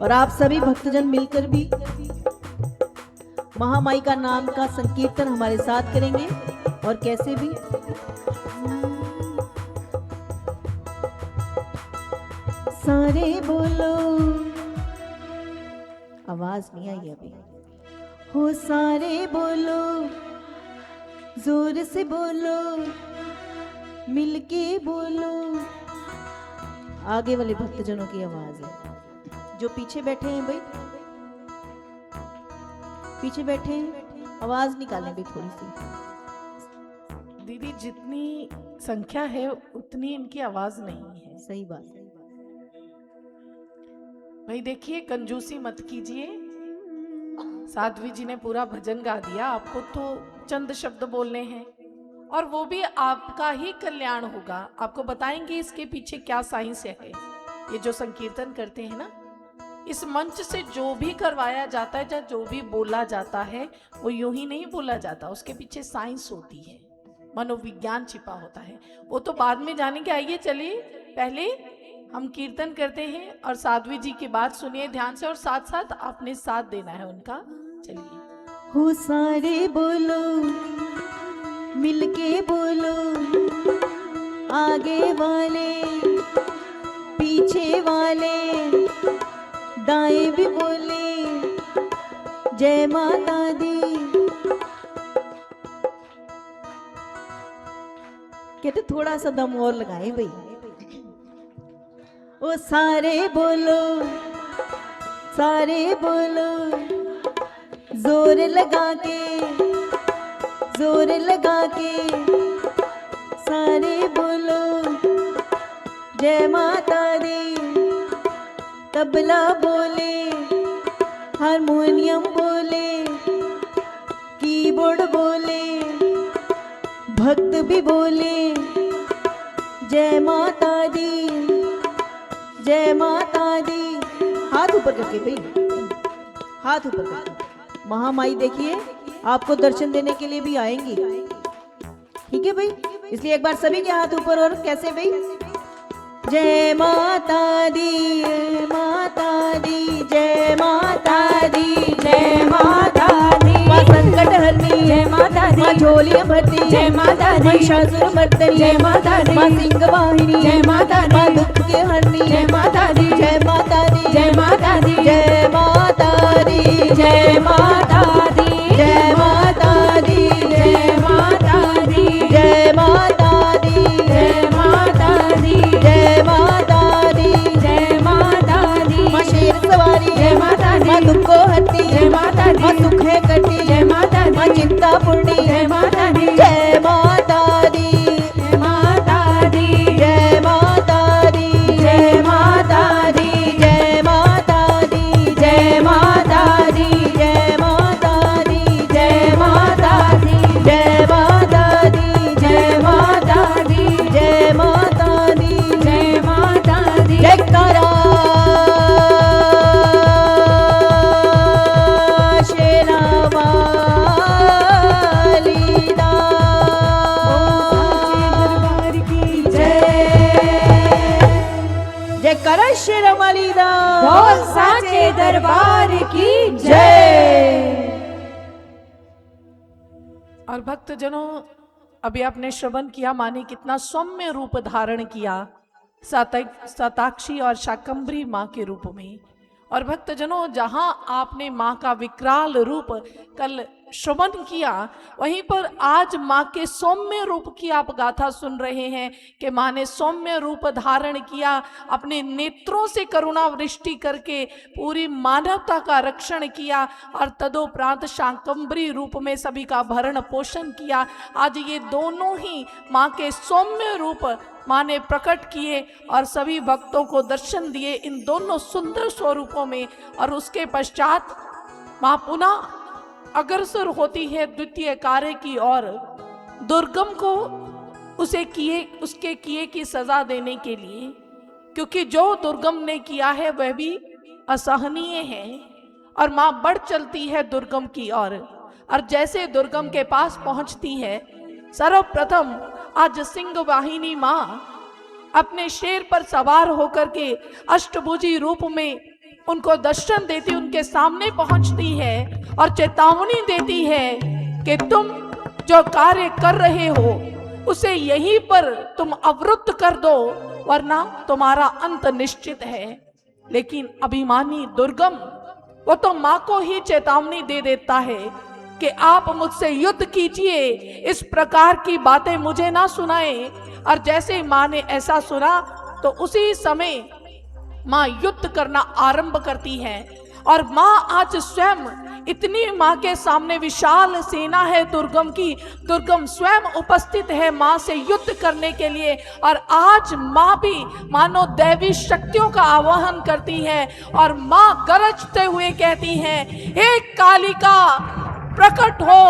और आप सभी भक्तजन मिलकर भी महामाई का नाम का संकीर्तन हमारे साथ करेंगे। और कैसे भी सारे बोलो, आवाज नहीं आई अभी, हो सारे बोलो, जोर से बोलो, मिलके बोलो। आगे वाले भक्तजनों की आवाज है, जो पीछे बैठे हैं भाई, पीछे बैठे हैं, आवाज निकालें भाई थोड़ी सी। दीदी जितनी संख्या है उतनी इनकी आवाज नहीं है। सही बात है। भाई देखिए, कंजूसी मत कीजिए। साध्वी जी ने पूरा भजन गा दिया, आपको तो चंद शब्द बोलने हैं और वो भी आपका ही कल्याण होगा। आपको बताएंगे इसके पीछे क्या साइंस है। ये जो संकीर्तन करते हैं ना, इस मंच से जो भी करवाया जाता है या जो भी बोला जाता है वो यूं ही नहीं बोला जाता, उसके पीछे साइंस होती है, मनोविज्ञान छिपा होता है। वो तो बाद में जानेंगे। आइए चलिए, पहले हम कीर्तन करते हैं और साध्वी जी की बात सुनिए ध्यान से और साथ साथ आपने साथ देना है उनका। चलिए। हो सारे बोलो, मिलके बोलो, आगे वाले पीछे वाले दाएं भी बोले, जय माता दी। कहते थोड़ा सा दम और लगाए भाई। ओ सारे बोलो, सारे बोलो, जोर लगा के, जोर लगा के, सारे बोलो, जय माता दी। तबला बोले, हारमोनियम बोले, कीबोर्ड बोले, भक्त भी बोले, जय माता दी, जय माता दी। हाथ ऊपर करके भाई, हाथ ऊपर करके। महामाई देखिए आपको दर्शन देने के लिए भी आएंगी, ठीक है भाई। इसलिए एक बार सभी के हाथ ऊपर। और कैसे भाई? जय माता दी, जय माता दी, जय माता दी, जय माता दी। माँ संकट हरनी, जय माता दी। माँ झोलियां भरती, जय माता दी। महिषासुर मर्दनी, जय माता दी। माँ सिंह वाहिनी, जय माता दी। माँ दुख के हरनी, जय माता दी। जय माता दी, जय माता दी। जय माता दी, जय माता दी। जय माता दी, जय माता दी। जय माता दी, जय माता दी। जय माता दी, जय माता दी। माँ शेर सवारी, जय माता दी। माँ दुख को हरती, जय माता दी। माँ सुख है कटी, जय माता दी। माँ चिंता पूर्णी, जय माता दी। जय माता दी, जय माता दी। जय माता दी, जय माता दी। जय माता दी, जय माता दी। जय माता दी, जय माता दी। जय माता दी, जय माता दी। जय माता दी, जय माता दी। जयकारा शेरा वाली दा। दरबार की जय। जयकारा शेरा वाली दा। बोल साचे दरबार की जय। और भक्तजनों, अभी आपने श्रवण किया माँ ने कितना सौम्य रूप धारण किया, शताक्षी और शाकंभरी माँ के रूप में। और भक्तजनों, जहां आपने माँ का विकराल रूप कल श्रवण किया, वहीं पर आज माँ के सौम्य रूप की आप गाथा सुन रहे हैं कि माँ ने सौम्य रूप धारण किया, अपने नेत्रों से करुणा वृष्टि करके पूरी मानवता का रक्षण किया और तदोपरांत शाकंभरी रूप में सभी का भरण पोषण किया। आज ये दोनों ही माँ के सौम्य रूप माँ ने प्रकट किए और सभी भक्तों को दर्शन दिए इन दोनों सुंदर स्वरूपों में। और उसके पश्चात माँ पुनः अग्रसर होती है द्वितीय कार्य की ओर, दुर्गम को उसके किए की सजा देने के लिए, क्योंकि जो दुर्गम ने किया है वह भी असहनीय है। और माँ बढ़ चलती है दुर्गम की ओर। और जैसे दुर्गम के पास पहुंचती है, सर्वप्रथम आज सिंह वाहिनी माँ अपने शेर पर सवार होकर के अष्टभुजी रूप में उनको दर्शन देती, उनके सामने पहुंचती है और चेतावनी देती है कि तुम जो कार्य कर रहे हो उसे यहीं पर तुम अवरुद्ध कर दो, वरना तुम्हारा अंत निश्चित है। लेकिन अभिमानी दुर्गम वो तो माँ को ही चेतावनी दे देता है कि आप मुझसे युद्ध कीजिए, इस प्रकार की बातें मुझे ना सुनाएं। और जैसे माँ ने ऐसा सुना तो उसी समय माँ युद्ध करना आरंभ करती है। और माँ आज स्वयं इतनी, माँ के सामने विशाल सेना है दुर्गम की, दुर्गम स्वयं उपस्थित है माँ से युद्ध करने के लिए। और आज माँ भी मानो दैवी शक्तियों का आवाहन करती है और माँ गरजते हुए कहती है, हे कालिका प्रकट हो,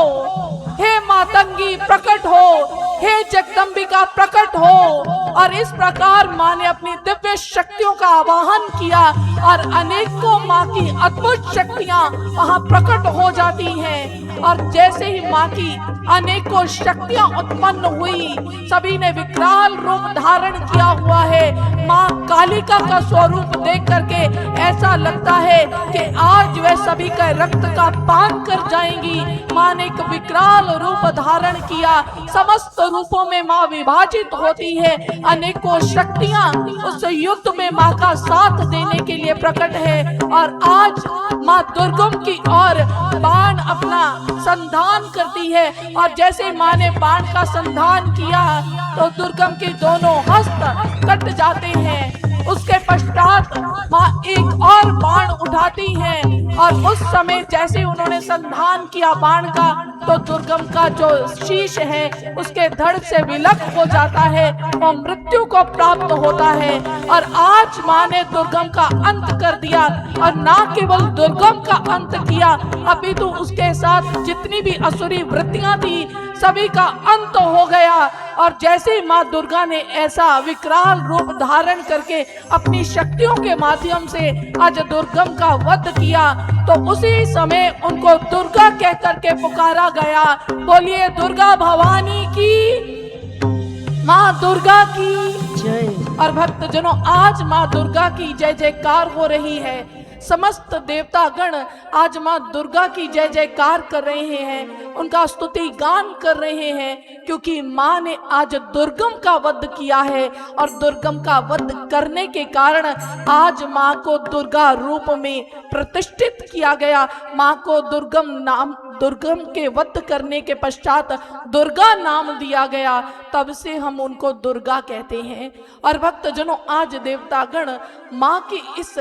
हे मातंगी प्रकट हो, हे जगदम्बिका प्रकट हो। और इस प्रकार माँ ने अपनी दिव्य शक्तियों का आवाहन किया और अनेकों माँ की अद्भुत शक्तियां वहां प्रकट हो जाती हैं। और जैसे ही माँ की अनेकों शक्तियां उत्पन्न हुई, सभी ने विकराल रूप धारण किया हुआ है। माँ कालिका का स्वरूप देख करके ऐसा लगता है कि आज वह सभी का रक्त का पान कर जाएंगी। माँ ने एक विकराल रूप धारण किया, समस्त रूपों में माँ विभाजित होती है। अनेकों शक्तियां उस युद्ध में माँ का साथ देने के लिए प्रकट है। और आज माँ दुर्गम की ओर बाण अपना संधान करती है। और जैसे माँ ने बाण का संधान किया तो दुर्गम के दोनों हस्त कट जाते हैं। उसके पश्चात माँ एक और बाण उठाती हैं और उस समय जैसे उन्होंने संधान किया बाण का तो दुर्गम का जो शीश है उसके धड़ से विलग हो जाता है, वो मृत्यु को प्राप्त होता है। और आज माँ ने दुर्गम का अंत कर दिया। और ना केवल दुर्गम का अंत किया, अपितु उसके साथ जितनी भी असुरी वृत्तियां थी सभी का अंत हो गया। और जैसे माँ दुर्गा ने ऐसा विकराल रूप धारण करके अपनी शक्तियों के माध्यम से आज दुर्गम का वध किया तो उसी समय उनको दुर्गा कह करके पुकारा गया। बोलिए दुर्गा भवानी की, माँ दुर्गा की जय। और भक्तजनों आज माँ दुर्गा की जय जयकार हो रही है। समस्त देवता गण आज माँ दुर्गा की जय जयकार कर रहे हैं, उनका स्तुति गान कर रहे हैं, क्योंकि माँ ने आज दुर्गम का वध किया है। और दुर्गम का वध करने के कारण आज माँ को दुर्गा रूप में प्रतिष्ठित किया गया। माँ को दुर्गम के वध करने के पश्चात दुर्गा नाम दिया गया, तब से हम उनको दुर्गा कहते हैं। और भक्तजनों आज देवतागण माँ की इस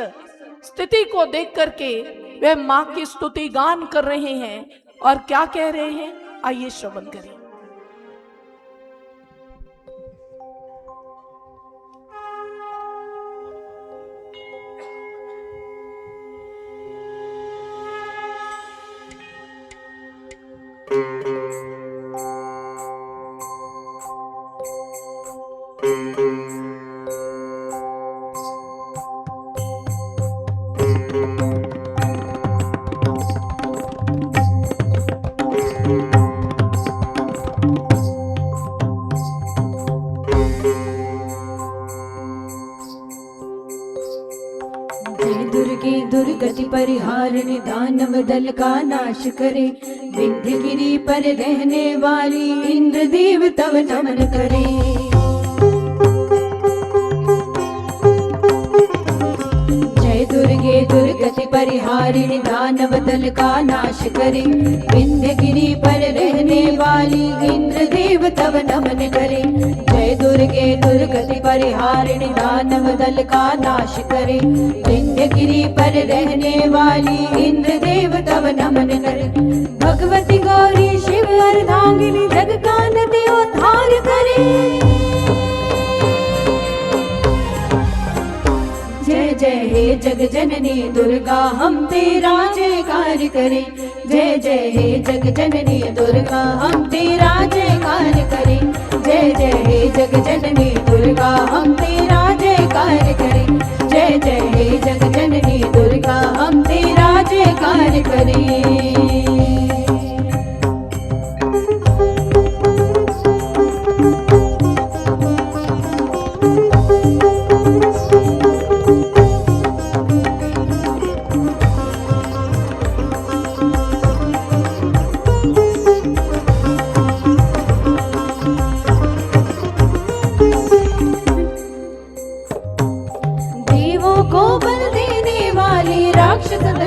स्थिति को देख करके वे माँ की स्तुति गान कर रहे हैं और क्या कह रहे हैं, आइए श्रवण करें। दुर्गति परिहारिणी दानव दल का नाश करे, विंध्यगिरि पर रहने वाली इंद्रदेव तव नमन करे। जय दुर्गे दुर्गति परिहारिणी दानव दल का नाश करे, विंध्यगिरि पर रहने वाली इंद्रदेव तव नमन करे। जय दुर्गे दुर्गति परिहारिणी दानव दल का नाश करे, विंध्यगिरि पर रहने वाली इंद्रदेव तव नमन करे। भगवती गौरी शिव अर्धांगिनी जग का नदी उद्धार करे। जय जय हे जग जननी दुर्गा हम तेरा जयकार करें। जय जय हे जग जननी दुर्गा हम तेरा जयकार करें। जय जय हे जग जननी दुर्गा हम तेरा जयकार करें। जय जय हे जग जननी दुर्गा हम तेरा जयकार करें।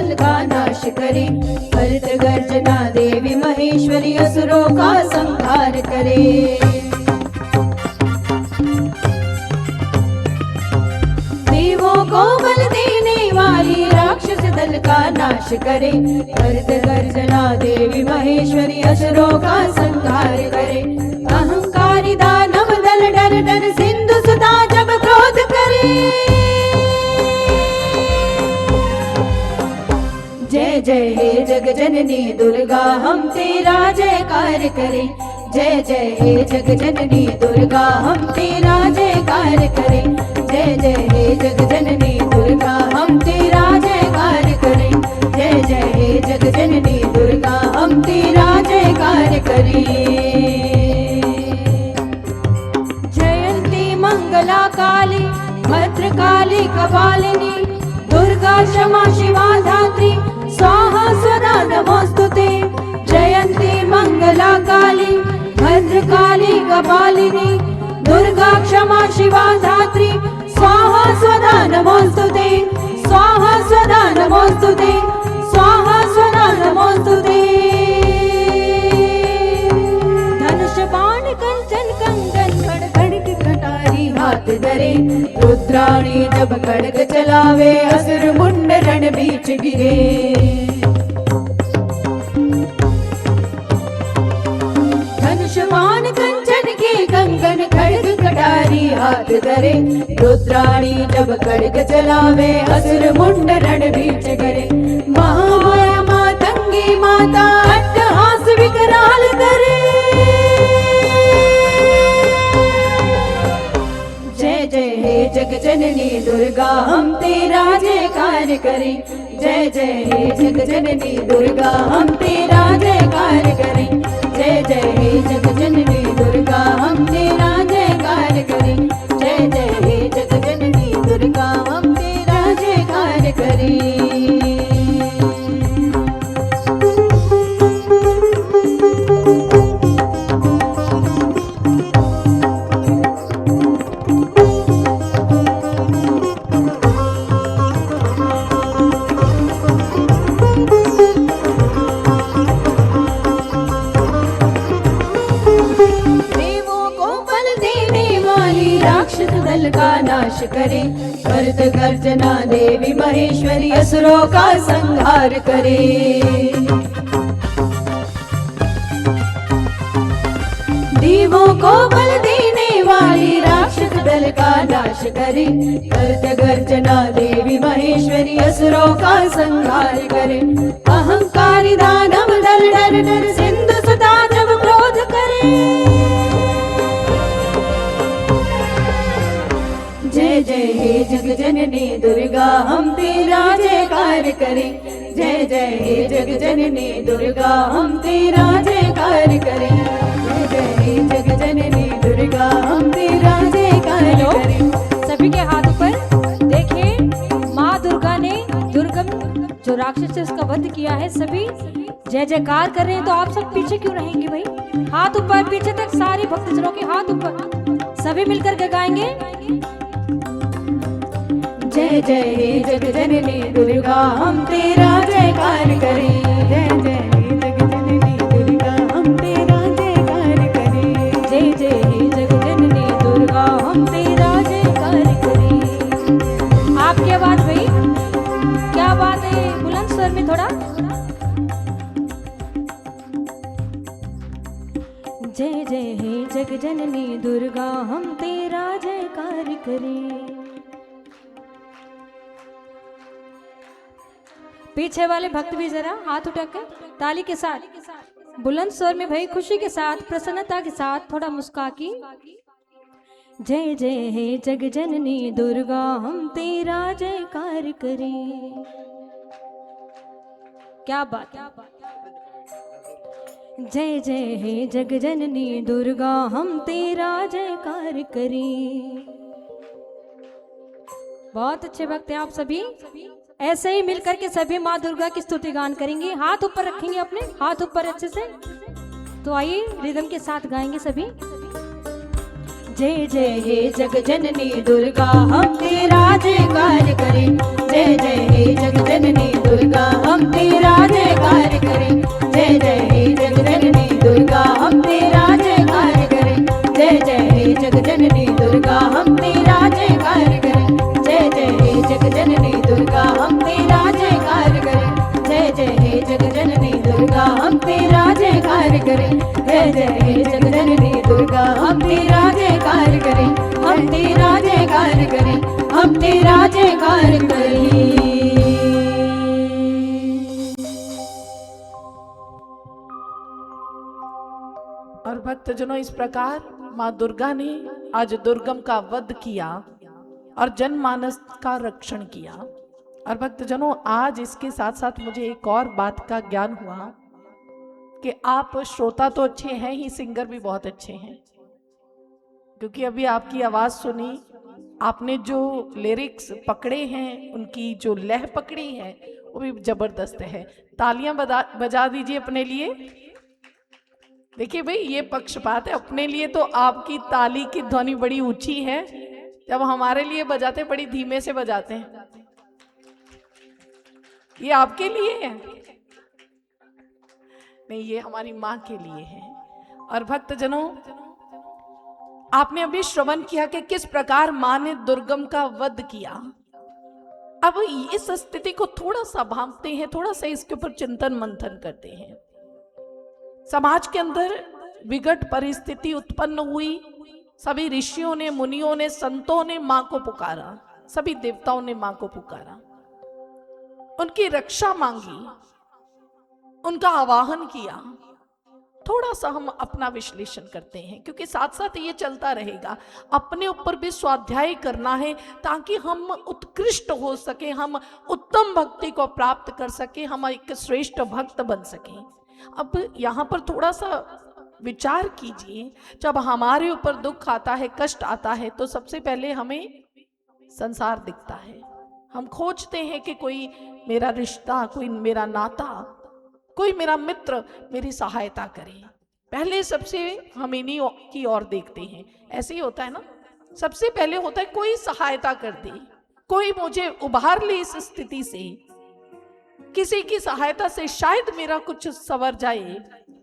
दल का नाश करे, करत गर्जना देवी महेश्वरी असुरों का संहार करे। देवों को बल देने वाली राक्षस दल का नाश करे, करत गर्जना देवी महेश्वरी असुरों का संहार करे। अहंकारी दानव दल डर डर सिंधु सुता जब क्रोध करे, जय जय हे जग जननी दुर्गा हम तेरा जयकार करें, जय जय हे जग जननी दुर्गा हम तेरा जयकार करें, जय जय हे जग जननी दुर्गा हम तेरा जयकार करें, जय जय हे जग जननी दुर्गा हम तेरा जयकार करें। जयंती मंगला काली भद्रकाली कपालिनी दुर्गा क्षमा शिवा धात्री स्वाहा स्वदा नमोस्तुते। जयंती मंगला काली भद्रकाली कपालिनी दुर्गा क्षमा शिवा धात्री स्वाहा स्वदा नमोस्तुते, स्वाहा स्वदा नमोस्तुते, स्वाहा स्वदा नमोस्तुते। धनुष बाण कंचन कंगन खड़खड़ कटारी हाथ धरे, रुद्राणी जब खड्ग चलावे असुर मुंड रण बीच गिरे। धनुष बाण कंचन के कंगन खड्ग कटारी हाथ धरे, रुद्राणी जब खड्ग चलावे असुर मुंड रण बीच गिरे। महामाया मातंगी माता अट्टहास विकराल करे, जय जय हे जग जननी दुर्गा हम तेरा जयकार करें, जय जय हे जग जननी दुर्गा हम तेरा जयकार करें, जय जय हे जग जननी दुर्गा हम तेरा जयकार करें, जय जय हे जग जननी दुर्गा हम तेरा जयकार करें। का नाश करे, करत गर्जना देवी महेश्वरी असुरों का संहार करे। देवों को बल देने वाली राक्षस दल का नाश करे, करत गर्जना देवी महेश्वरी असुरों का संहार करे। अहंकारी दानव दल डर डर सिंधु सुता जब क्रोध करे, जय जय हे जग जननी दुर्गा हम तेरा जयकार करें, जय जय हे जग जननी दुर्गा हम तेरा जयकार करें, जय जय हे जग जननी दुर्गा हम तेरा जयकार करें। सभी के हाथ ऊपर देखिए, माँ दुर्गा ने दुर्गम जो राक्षस उसका वध किया है। सभी जय जयकार कर रहे हैं, तो आप सब पीछे क्यों रहेंगे भाई? हाथ ऊपर, पीछे तक सारे भक्तजनों के हाथ ऊपर, सभी मिलकर के गाएंगे। जय जय हे जग जननी दुर्गा हम तेरा जयकार करें, जय जय हे जग जननी दुर्गा हम तेरा जयकार करें, जय जय हे जग जननी दुर्गा हम तेरा जयकार करें। आपकी आवाज भाई, क्या बात है, बुलंद स्वर में थोड़ा। जय जय हे जग जननी दुर्गा हम तेरा जयकार करें। पीछे वाले भक्त भी जरा हाथ उठाकर ताली के साथ, बुलंद स्वर में भाई, खुशी के साथ, प्रसन्नता के साथ, थोड़ा मुस्का की। जय जय हे जग जननी दुर्गा हम तेरा जयकार करें। क्या बात, जय जय हे जग जननी दुर्गा हम तेरा जयकार करें। बहुत अच्छे भक्त हैं आप सभी। ऐसे ही मिलकर के सभी माँ दुर्गा की स्तुति गान करेंगे। हाथ ऊपर रखेंगे, अपने हाथ ऊपर अच्छे से। तो आइए रिदम के साथ गाएंगे सभी। जय जय हे जग जननी दुर्गा हम तेरा जयकार करें। जय जय हे जग जननी दुर्गा हम तेरा जयकार करें। जय जय हे जग जननी दुर्गा हम तेरा जयकार करें। जय जय हे जग जननी दुर्गा हम तेरा जयकार करें। जय जय हे जग जननी दुर्गा हम तेरा जयकार करें। जय जय हे जग जननी दुर्गा हम तेरा जयकार करें। जय जय हे जग जननी दुर्गा हम तेरा जयकार करें। हम तेरा जयकार करें। हम तेरा जयकार करें। और भक्तजनों, इस प्रकार माँ दुर्गा ने आज दुर्गम का वध किया और जनमानस का रक्षण किया। और भक्तजनों, आज इसके साथ साथ मुझे एक और बात का ज्ञान हुआ कि आप श्रोता तो अच्छे हैं ही, सिंगर भी बहुत अच्छे हैं। क्योंकि अभी आपकी आवाज सुनी, आपने जो लिरिक्स पकड़े हैं, उनकी जो लय पकड़ी है वो भी जबरदस्त है। तालियां बजा दीजिए अपने लिए। देखिए भाई, ये पक्षपात है। अपने लिए तो आपकी ताली की ध्वनि बड़ी ऊंची है, जब हमारे लिए बजाते बड़ी धीमे से बजाते हैं। ये आपके लिए है? नहीं, ये हमारी माँ के लिए है। और भक्तजनों, आपने अभी श्रवण किया कि किस प्रकार माँ ने दुर्गम का वध किया। अब इस स्थिति को थोड़ा सा भांपते हैं, थोड़ा सा इसके ऊपर चिंतन मंथन करते हैं। समाज के अंदर विकट परिस्थिति उत्पन्न हुई। सभी ऋषियों ने, मुनियों ने, संतों ने मां को पुकारा, सभी देवताओं ने मां को पुकारा, उनकी रक्षा मांगी, उनका आवाहन किया। थोड़ा सा हम अपना विश्लेषण करते हैं, क्योंकि साथ साथ ये चलता रहेगा। अपने ऊपर भी स्वाध्याय करना है ताकि हम उत्कृष्ट हो सके, हम उत्तम भक्ति को प्राप्त कर सके, हम एक श्रेष्ठ भक्त बन सके। अब यहाँ पर थोड़ा सा विचार कीजिए, जब हमारे ऊपर दुख आता है, कष्ट आता है, तो सबसे पहले हमें संसार दिखता है। हम खोजते हैं कि कोई मेरा रिश्ता, कोई मेरा नाता, कोई मेरा मित्र मेरी सहायता करे। पहले सबसे हम इन्हीं की ओर देखते हैं। ऐसे ही होता है ना, सबसे पहले होता है कोई सहायता कर दे, कोई मुझे उबार ले इस स्थिति से, किसी की सहायता से शायद मेरा कुछ संवर जाए।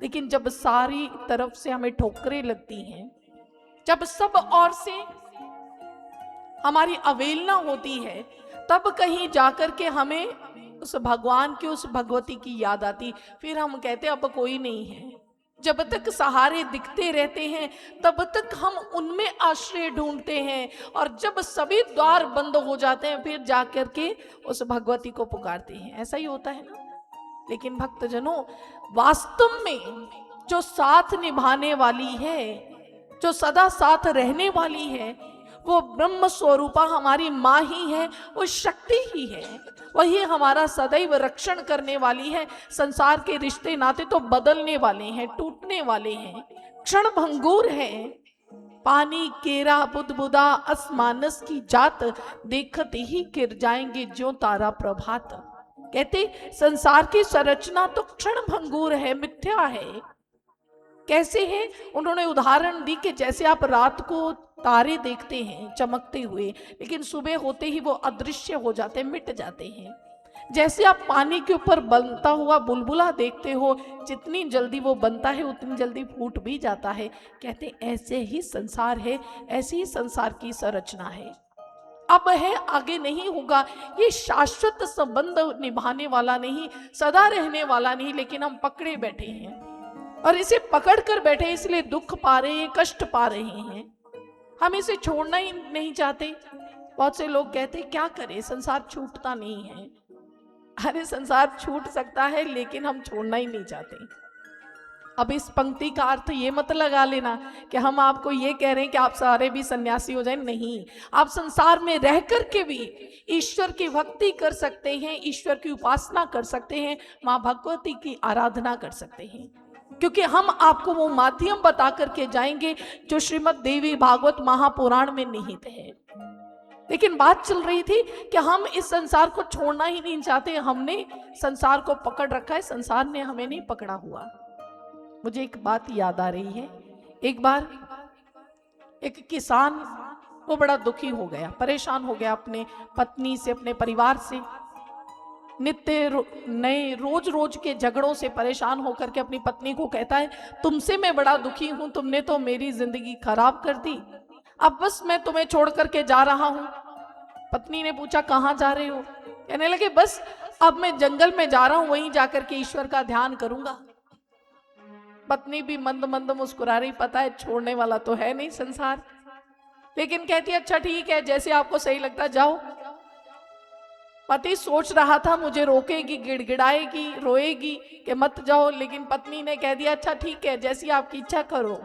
लेकिन जब सारी तरफ से हमें ठोकरें लगती हैं, जब सब ओर से हमारी अवहेलना होती है, तब कहीं जाकर के हमें उस भगवान की, उस भगवती की याद आती। फिर हम कहते अब कोई नहीं है। जब तक सहारे दिखते रहते हैं तब तक हम उनमें आश्रय ढूंढते हैं, और जब सभी द्वार बंद हो जाते हैं फिर जाकर के उस भगवती को पुकारते हैं। ऐसा ही होता है ना। लेकिन भक्तजनों, वास्तव में जो साथ निभाने वाली है, जो सदा साथ रहने वाली है, वो ब्रह्म स्वरूपा हमारी माँ ही है, वो शक्ति ही है। वही हमारा सदैव रक्षण करने वाली है। संसार के रिश्ते नाते तो बदलने वाले हैं, टूटने वाले हैं, क्षण भंगुर हैं। पानी केरा बुदबुदा असमानस की जात, देखते ही गिर जाएंगे ज्यों तारा प्रभात। कहते संसार की संरचना तो क्षण भंगुर है, मिथ्या है। कैसे है? उन्होंने उदाहरण दी कि जैसे आप रात को तारे देखते हैं चमकते हुए, लेकिन सुबह होते ही वो अदृश्य हो जाते हैं, मिट जाते हैं। जैसे आप पानी के ऊपर बनता हुआ बुलबुला देखते हो, जितनी जल्दी वो बनता है उतनी जल्दी फूट भी जाता है। कहते ऐसे ही संसार है, ऐसी ही संसार की संरचना है। अब है, आगे नहीं होगा। ये शाश्वत संबंध निभाने वाला नहीं, सदा रहने वाला नहीं, लेकिन हम पकड़े बैठे हैं और इसे पकड़ कर बैठे, इसलिए दुख पा रहे हैं, कष्ट पा रहे हैं। हम इसे छोड़ना ही नहीं चाहते। बहुत से लोग कहते क्या करें, संसार छूटता नहीं है। अरे संसार छूट सकता है, लेकिन हम छोड़ना ही नहीं चाहते। अब इस पंक्ति का अर्थ ये मत लगा लेना कि हम आपको ये कह रहे हैं कि आप सारे भी सन्यासी हो जाएं। नहीं, आप संसार में रह कर के भी ईश्वर की भक्ति कर सकते हैं, ईश्वर की उपासना कर सकते हैं, माँ भगवती की आराधना कर सकते हैं। क्योंकि हम आपको वो माध्यम बता करके जाएंगे जो श्रीमद् देवी भागवत महापुराण में निहित है। लेकिन बात चल रही थी कि हम इस संसार को छोड़ना ही नहीं चाहते। हमने संसार को पकड़ रखा है, संसार ने हमें नहीं पकड़ा हुआ। मुझे एक बात याद आ रही है। एक बार एक किसान वो बड़ा दुखी हो गया, परेशान हो गया अपने पत्नी से, अपने परिवार से। नए रोज रोज के झगड़ों से परेशान होकर के अपनी पत्नी को कहता है, तुमसे मैं बड़ा दुखी हूं, तुमने तो मेरी जिंदगी खराब कर दी, अब बस मैं तुम्हें छोड़ करके जा रहा हूं। पत्नी ने पूछा, कहाँ जा रहे हो? कहने लगे, बस अब मैं जंगल में जा रहा हूं, वहीं जाकर के ईश्वर का ध्यान करूंगा। पत्नी भी मंद मंद मुस्कुरा रही, पता है छोड़ने वाला तो है नहीं संसार, लेकिन कहती है, अच्छा ठीक है, जैसे आपको सही लगता जाओ। पति सोच रहा था मुझे रोकेगी, गिड़गिड़ाएगी, रोएगी कि मत जाओ, लेकिन पत्नी ने कह दिया, अच्छा ठीक है, जैसी आपकी इच्छा करो।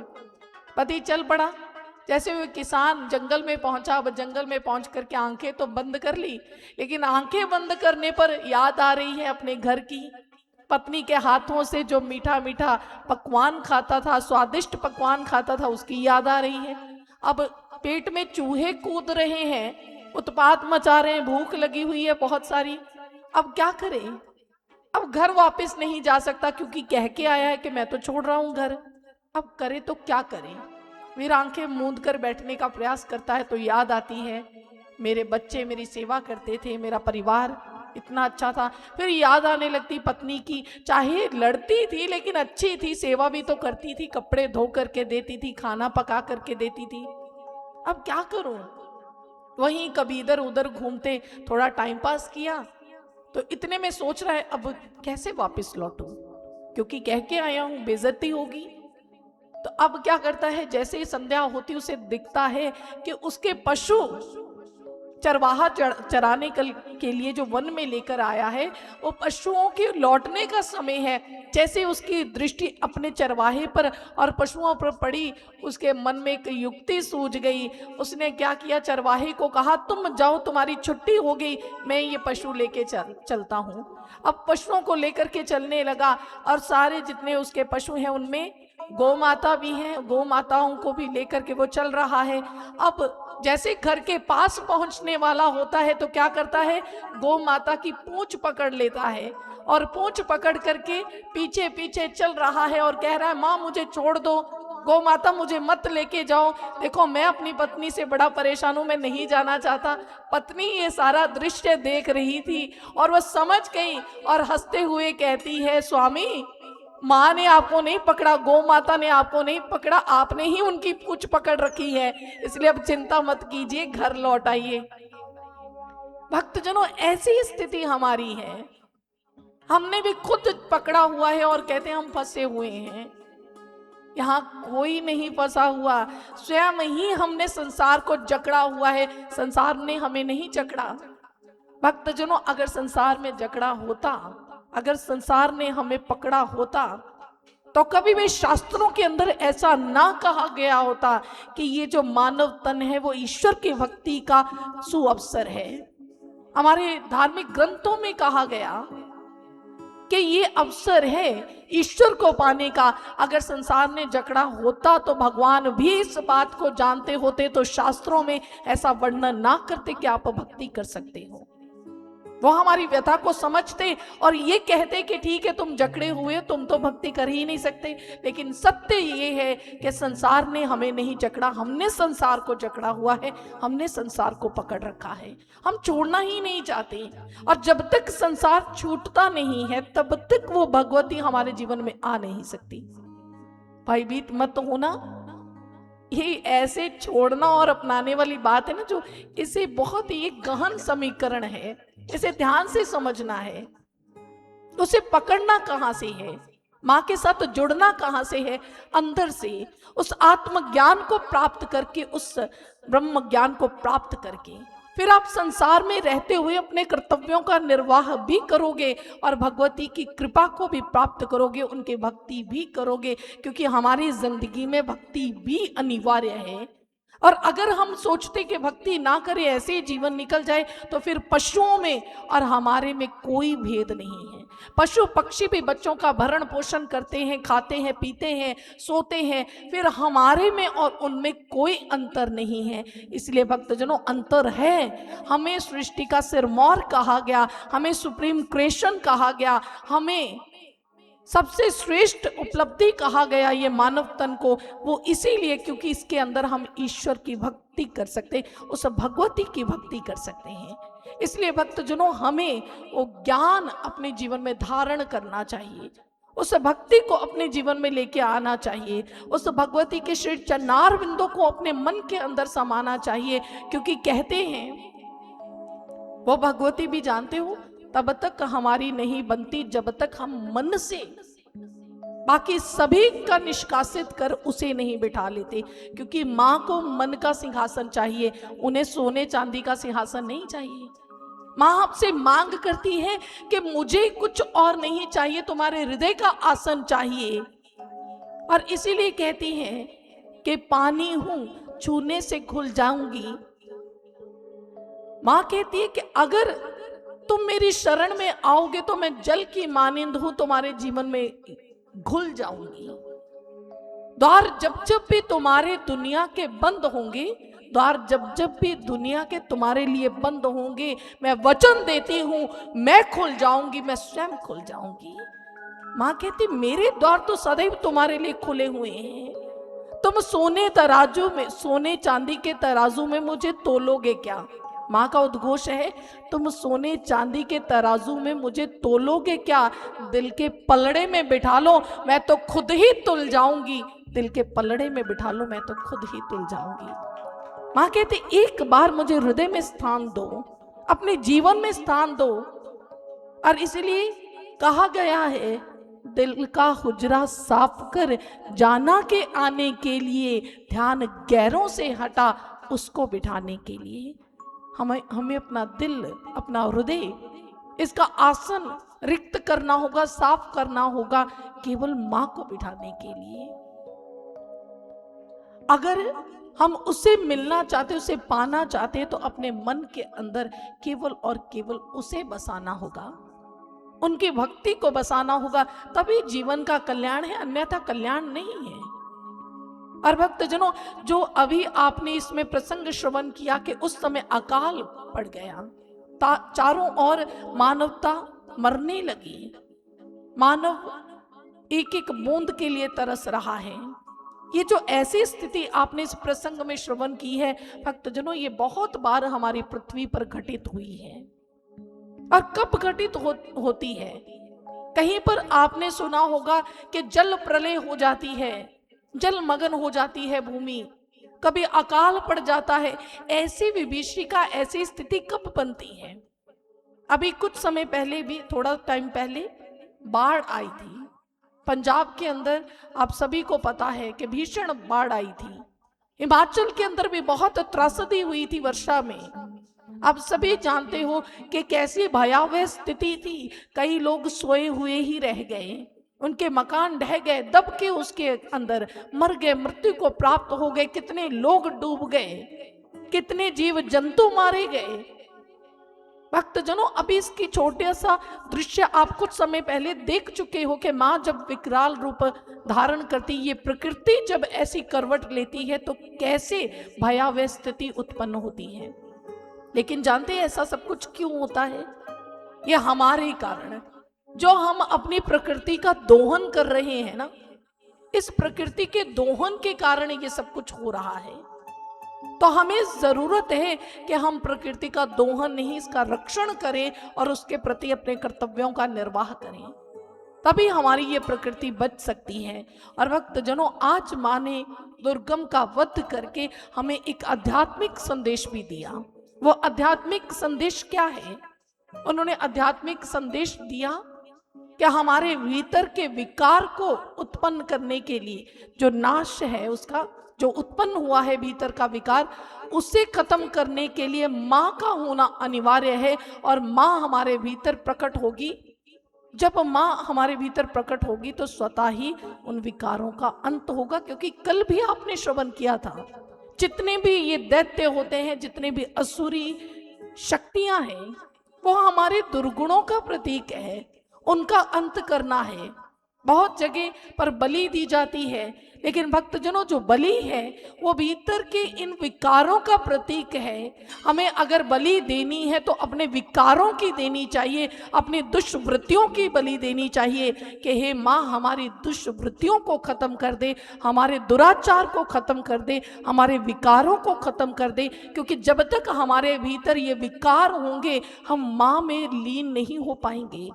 पति चल पड़ा। जैसे वो किसान जंगल में पहुंचा, अब जंगल में पहुंच करके आंखें तो बंद कर ली, लेकिन आंखें बंद करने पर याद आ रही है अपने घर की। पत्नी के हाथों से जो मीठा मीठा पकवान खाता था, स्वादिष्ट पकवान खाता था, उसकी याद आ रही है। अब पेट में चूहे कूद रहे हैं, उत्पात मचा रहे हैं, भूख लगी हुई है बहुत सारी। अब क्या करे? अब घर वापस नहीं जा सकता क्योंकि कह के आया है कि मैं तो छोड़ रहा हूं घर। अब करे तो क्या करे? फिर आंखें मूंद कर बैठने का प्रयास करता है तो याद आती है, मेरे बच्चे मेरी सेवा करते थे, मेरा परिवार इतना अच्छा था। फिर याद आने लगती पत्नी की, चाहे लड़ती थी लेकिन अच्छी थी, सेवा भी तो करती थी, कपड़े धो करके देती थी, खाना पका करके देती थी। अब क्या करूं? वहीं कभी इधर उधर घूमते थोड़ा टाइम पास किया, तो इतने में सोच रहा है अब कैसे वापस लौटूं, क्योंकि कह के आया हूं बेइज्जती होगी। तो अब क्या करता है, जैसे ही संध्या होती उसे दिखता है कि उसके पशु चरवाहा चराने के लिए जो वन में लेकर आया है, वो पशुओं के लौटने का समय है। जैसे उसकी दृष्टि अपने चरवाहे पर और पशुओं पर पड़ी, उसके मन में एक युक्ति सूझ गई। उसने क्या किया, चरवाहे को कहा, तुम जाओ, तुम्हारी छुट्टी हो गई, मैं ये पशु लेके चलता हूँ। अब पशुओं को लेकर के चलने लगा और सारे जितने उसके पशु हैं उनमें गौ माता भी है, गौ माताओं को भी लेकर के वो चल रहा है। अब जैसे घर के पास पहुंचने वाला होता है तो क्या करता है, गौ माता की पूंछ पकड़ लेता है और पूंछ पकड़ करके पीछे पीछे चल रहा है और कह रहा है, माँ मुझे छोड़ दो, गौ माता मुझे मत लेके जाओ, देखो मैं अपनी पत्नी से बड़ा परेशान हूं, मैं नहीं जाना चाहता। पत्नी ये सारा दृश्य देख रही थी और वह समझ गई और हंसते हुए कहती है, स्वामी माँ ने आपको नहीं पकड़ा, गौ माता ने आपको नहीं पकड़ा, आपने ही उनकी पूंछ पकड़ रखी है, इसलिए अब चिंता मत कीजिए, घर लौट आइए। भक्तजनों, ऐसी स्थिति हमारी है, हमने भी खुद पकड़ा हुआ है और कहते हैं हम फंसे हुए हैं। यहाँ कोई नहीं फंसा हुआ, स्वयं ही हमने संसार को जकड़ा हुआ है, संसार ने हमें नहीं जकड़ा। भक्तजनों, अगर संसार में जकड़ा होता, अगर संसार ने हमें पकड़ा होता, तो कभी भी शास्त्रों के अंदर ऐसा ना कहा गया होता कि ये जो मानव तन है वो ईश्वर की भक्ति का सुअवसर है। हमारे धार्मिक ग्रंथों में कहा गया कि ये अवसर है ईश्वर को पाने का। अगर संसार ने जकड़ा होता तो भगवान भी इस बात को जानते होते तो शास्त्रों में ऐसा वर्णन ना करते कि आप भक्ति कर सकते हो। वो हमारी व्यथा को समझते और ये कहते कि ठीक है तुम जकड़े हुए, तुम तो भक्ति कर ही नहीं सकते। लेकिन सत्य ये है कि संसार ने हमें नहीं जकड़ा, हमने संसार को जकड़ा हुआ है, हमने संसार को पकड़ रखा है, हम छोड़ना ही नहीं चाहते। और जब तक संसार छूटता नहीं है तब तक वो भगवती हमारे जीवन में आ नहीं सकती। भयभीत मत होना, ये ऐसे छोड़ना और अपनाने वाली बात है ना, जो इसे बहुत ही गहन समीकरण है, इसे ध्यान से समझना है। उसे पकड़ना कहां से है, माँ के साथ जुड़ना कहां से है, अंदर से, उस आत्मज्ञान को प्राप्त करके, उस ब्रह्म ज्ञान को प्राप्त करके फिर आप संसार में रहते हुए अपने कर्तव्यों का निर्वाह भी करोगे और भगवती की कृपा को भी प्राप्त करोगे, उनके भक्ति भी करोगे, क्योंकि हमारी जिंदगी में भक्ति भी अनिवार्य है। और अगर हम सोचते कि भक्ति ना करें, ऐसे ही जीवन निकल जाए, तो फिर पशुओं में और हमारे में कोई भेद नहीं है। पशु पक्षी भी बच्चों का भरण पोषण करते हैं, खाते हैं, पीते हैं, सोते हैं, फिर हमारे में और उनमें कोई अंतर नहीं है। इसलिए भक्तजनों, अंतर है। हमें सृष्टि का सिरमौर कहा गया, हमें सुप्रीम क्रिएशन कहा गया, हमें सबसे श्रेष्ठ उपलब्धि कहा गया ये मानव तन को, वो इसीलिए क्योंकि इसके अंदर हम ईश्वर की भक्ति कर सकते, उस भगवती की भक्ति कर सकते हैं। इसलिए भक्तजनों, हमें वो ज्ञान अपने जीवन में धारण करना चाहिए, उस भक्ति को अपने जीवन में लेके आना चाहिए, उस भगवती के श्री चरणार बिंदु को अपने मन के अंदर समाना चाहिए। क्योंकि कहते हैं, वो भगवती भी जानते हो, तब तक हमारी नहीं बनती जब तक हम मन से बाकी सभी का निष्कासित कर उसे नहीं बिठा लेते। क्योंकि माँ को मन का सिंहासन चाहिए, उन्हें सोने चांदी का सिंहासन नहीं चाहिए। माँ आपसे मांग करती है कि मुझे कुछ और नहीं चाहिए, तुम्हारे हृदय का आसन चाहिए। और इसीलिए कहती है कि पानी हूं, छूने से घुल जाऊंगी। माँ कहती है कि अगर तुम मेरी शरण में आओगे तो मैं जल की मानिंद हूं, तुम्हारे जीवन में घुल जाऊंगी। द्वार जब जब भी तुम्हारे दुनिया के बंद होंगे, द्वार जब जब भी दुनिया के तुम्हारे लिए बंद होंगे, मैं वचन देती हूं, मैं खुल जाऊंगी, मैं स्वयं खुल जाऊंगी। माँ कहती, मेरे द्वार तो सदैव तुम्हारे लिए खुले हुए हैं। तुम सोने तराजू में, सोने चांदी के तराजू में मुझे तोलोगे क्या? माँ का उद्घोष है, तुम सोने चांदी के तराजू में मुझे तोलोगे क्या? दिल के पलड़े में बिठा लो, मैं तो खुद ही तुल जाऊंगी। दिल के पलड़े में बिठा लो, मैं तो खुद ही तुल जाऊंगी। माँ कहते, एक बार मुझे हृदय में स्थान दो, अपने जीवन में स्थान दो। और इसलिए कहा गया है, दिल का हुजरा साफ कर जाना के आने के लिए, ध्यान गैरों से हटा उसको बिठाने के लिए। हमें अपना दिल, अपना हृदय, इसका आसन रिक्त करना होगा, साफ करना होगा, केवल मां को बिठाने के लिए। अगर हम उससे मिलना चाहते, उसे पाना चाहते हैं, तो अपने मन के अंदर केवल और केवल उसे बसाना होगा, उनकी भक्ति को बसाना होगा। तभी जीवन का कल्याण है, अन्यथा कल्याण नहीं है। और भक्तजनों, जो अभी आपने इसमें प्रसंग श्रवण किया कि उस समय अकाल पड़ गया, चारों ओर मानवता मरने लगी, मानव एक एक बूंद के लिए तरस रहा है। ये जो ऐसी स्थिति आपने इस प्रसंग में श्रवण की है भक्तजनों, ये बहुत बार हमारी पृथ्वी पर घटित हुई है। और कब घटित होती है? कहीं पर आपने सुना होगा कि जल प्रलय हो जाती है, जल मगन हो जाती है भूमि, कभी अकाल पड़ जाता है। ऐसी विभीषिका, ऐसी स्थिति कब बनती है? अभी कुछ समय पहले भी, थोड़ा टाइम पहले बाढ़ आई थी पंजाब के अंदर। आप सभी को पता है कि भीषण बाढ़ आई थी। हिमाचल के अंदर भी बहुत त्रासदी हुई थी वर्षा में। आप सभी जानते हो कि कैसी भयावह स्थिति थी। कई लोग सोए हुए ही रह गए, उनके मकान ढह गए, दब के उसके अंदर मर गए, मृत्यु को प्राप्त हो गए। कितने लोग डूब गए, कितने जीव जंतु मारे गए। भक्तजनों, अभी इसकी छोटा सा दृश्य आप कुछ समय पहले देख चुके हो कि माँ जब विकराल रूप धारण करती, ये प्रकृति जब ऐसी करवट लेती है तो कैसे भयावह स्थिति उत्पन्न होती है। लेकिन जानते हैं ऐसा सब कुछ क्यों होता है? ये हमारे कारण, जो हम अपनी प्रकृति का दोहन कर रहे हैं ना, इस प्रकृति के दोहन के कारण ये सब कुछ हो रहा है। तो हमें जरूरत है कि हम प्रकृति का दोहन नहीं, इसका रक्षण करें और उसके प्रति अपने कर्तव्यों का निर्वाह करें, तभी हमारी ये प्रकृति बच सकती है। और भक्तजनों, आज माँ ने दुर्गम का वध करके हमें एक आध्यात्मिक संदेश भी दिया। वो आध्यात्मिक संदेश क्या है? उन्होंने आध्यात्मिक संदेश दिया कि हमारे भीतर के विकार को उत्पन्न करने के लिए, जो नाश है उसका, जो उत्पन्न हुआ है भीतर का विकार, उसे खत्म करने के लिए माँ का होना अनिवार्य है। और माँ हमारे भीतर प्रकट होगी। जब माँ हमारे भीतर प्रकट होगी तो स्वतः ही उन विकारों का अंत होगा। क्योंकि कल भी आपने श्रवण किया था, जितने भी ये दैत्य होते हैं, जितने भी असुरी शक्तियां हैं, वो हमारे दुर्गुणों का प्रतीक है, उनका अंत करना है। बहुत जगह पर बलि दी जाती है, लेकिन भक्तजनों जो बलि है वो भीतर के इन विकारों का प्रतीक है। हमें अगर बलि देनी है तो अपने विकारों की देनी चाहिए, अपनी दुष्वृत्तियों की बलि देनी चाहिए कि हे माँ हमारी दुष्वृत्तियों को खत्म कर दे, हमारे दुराचार को खत्म कर दे, हमारे विकारों को खत्म कर दे। क्योंकि जब तक हमारे भीतर ये विकार होंगे हम माँ में लीन नहीं हो पाएंगे।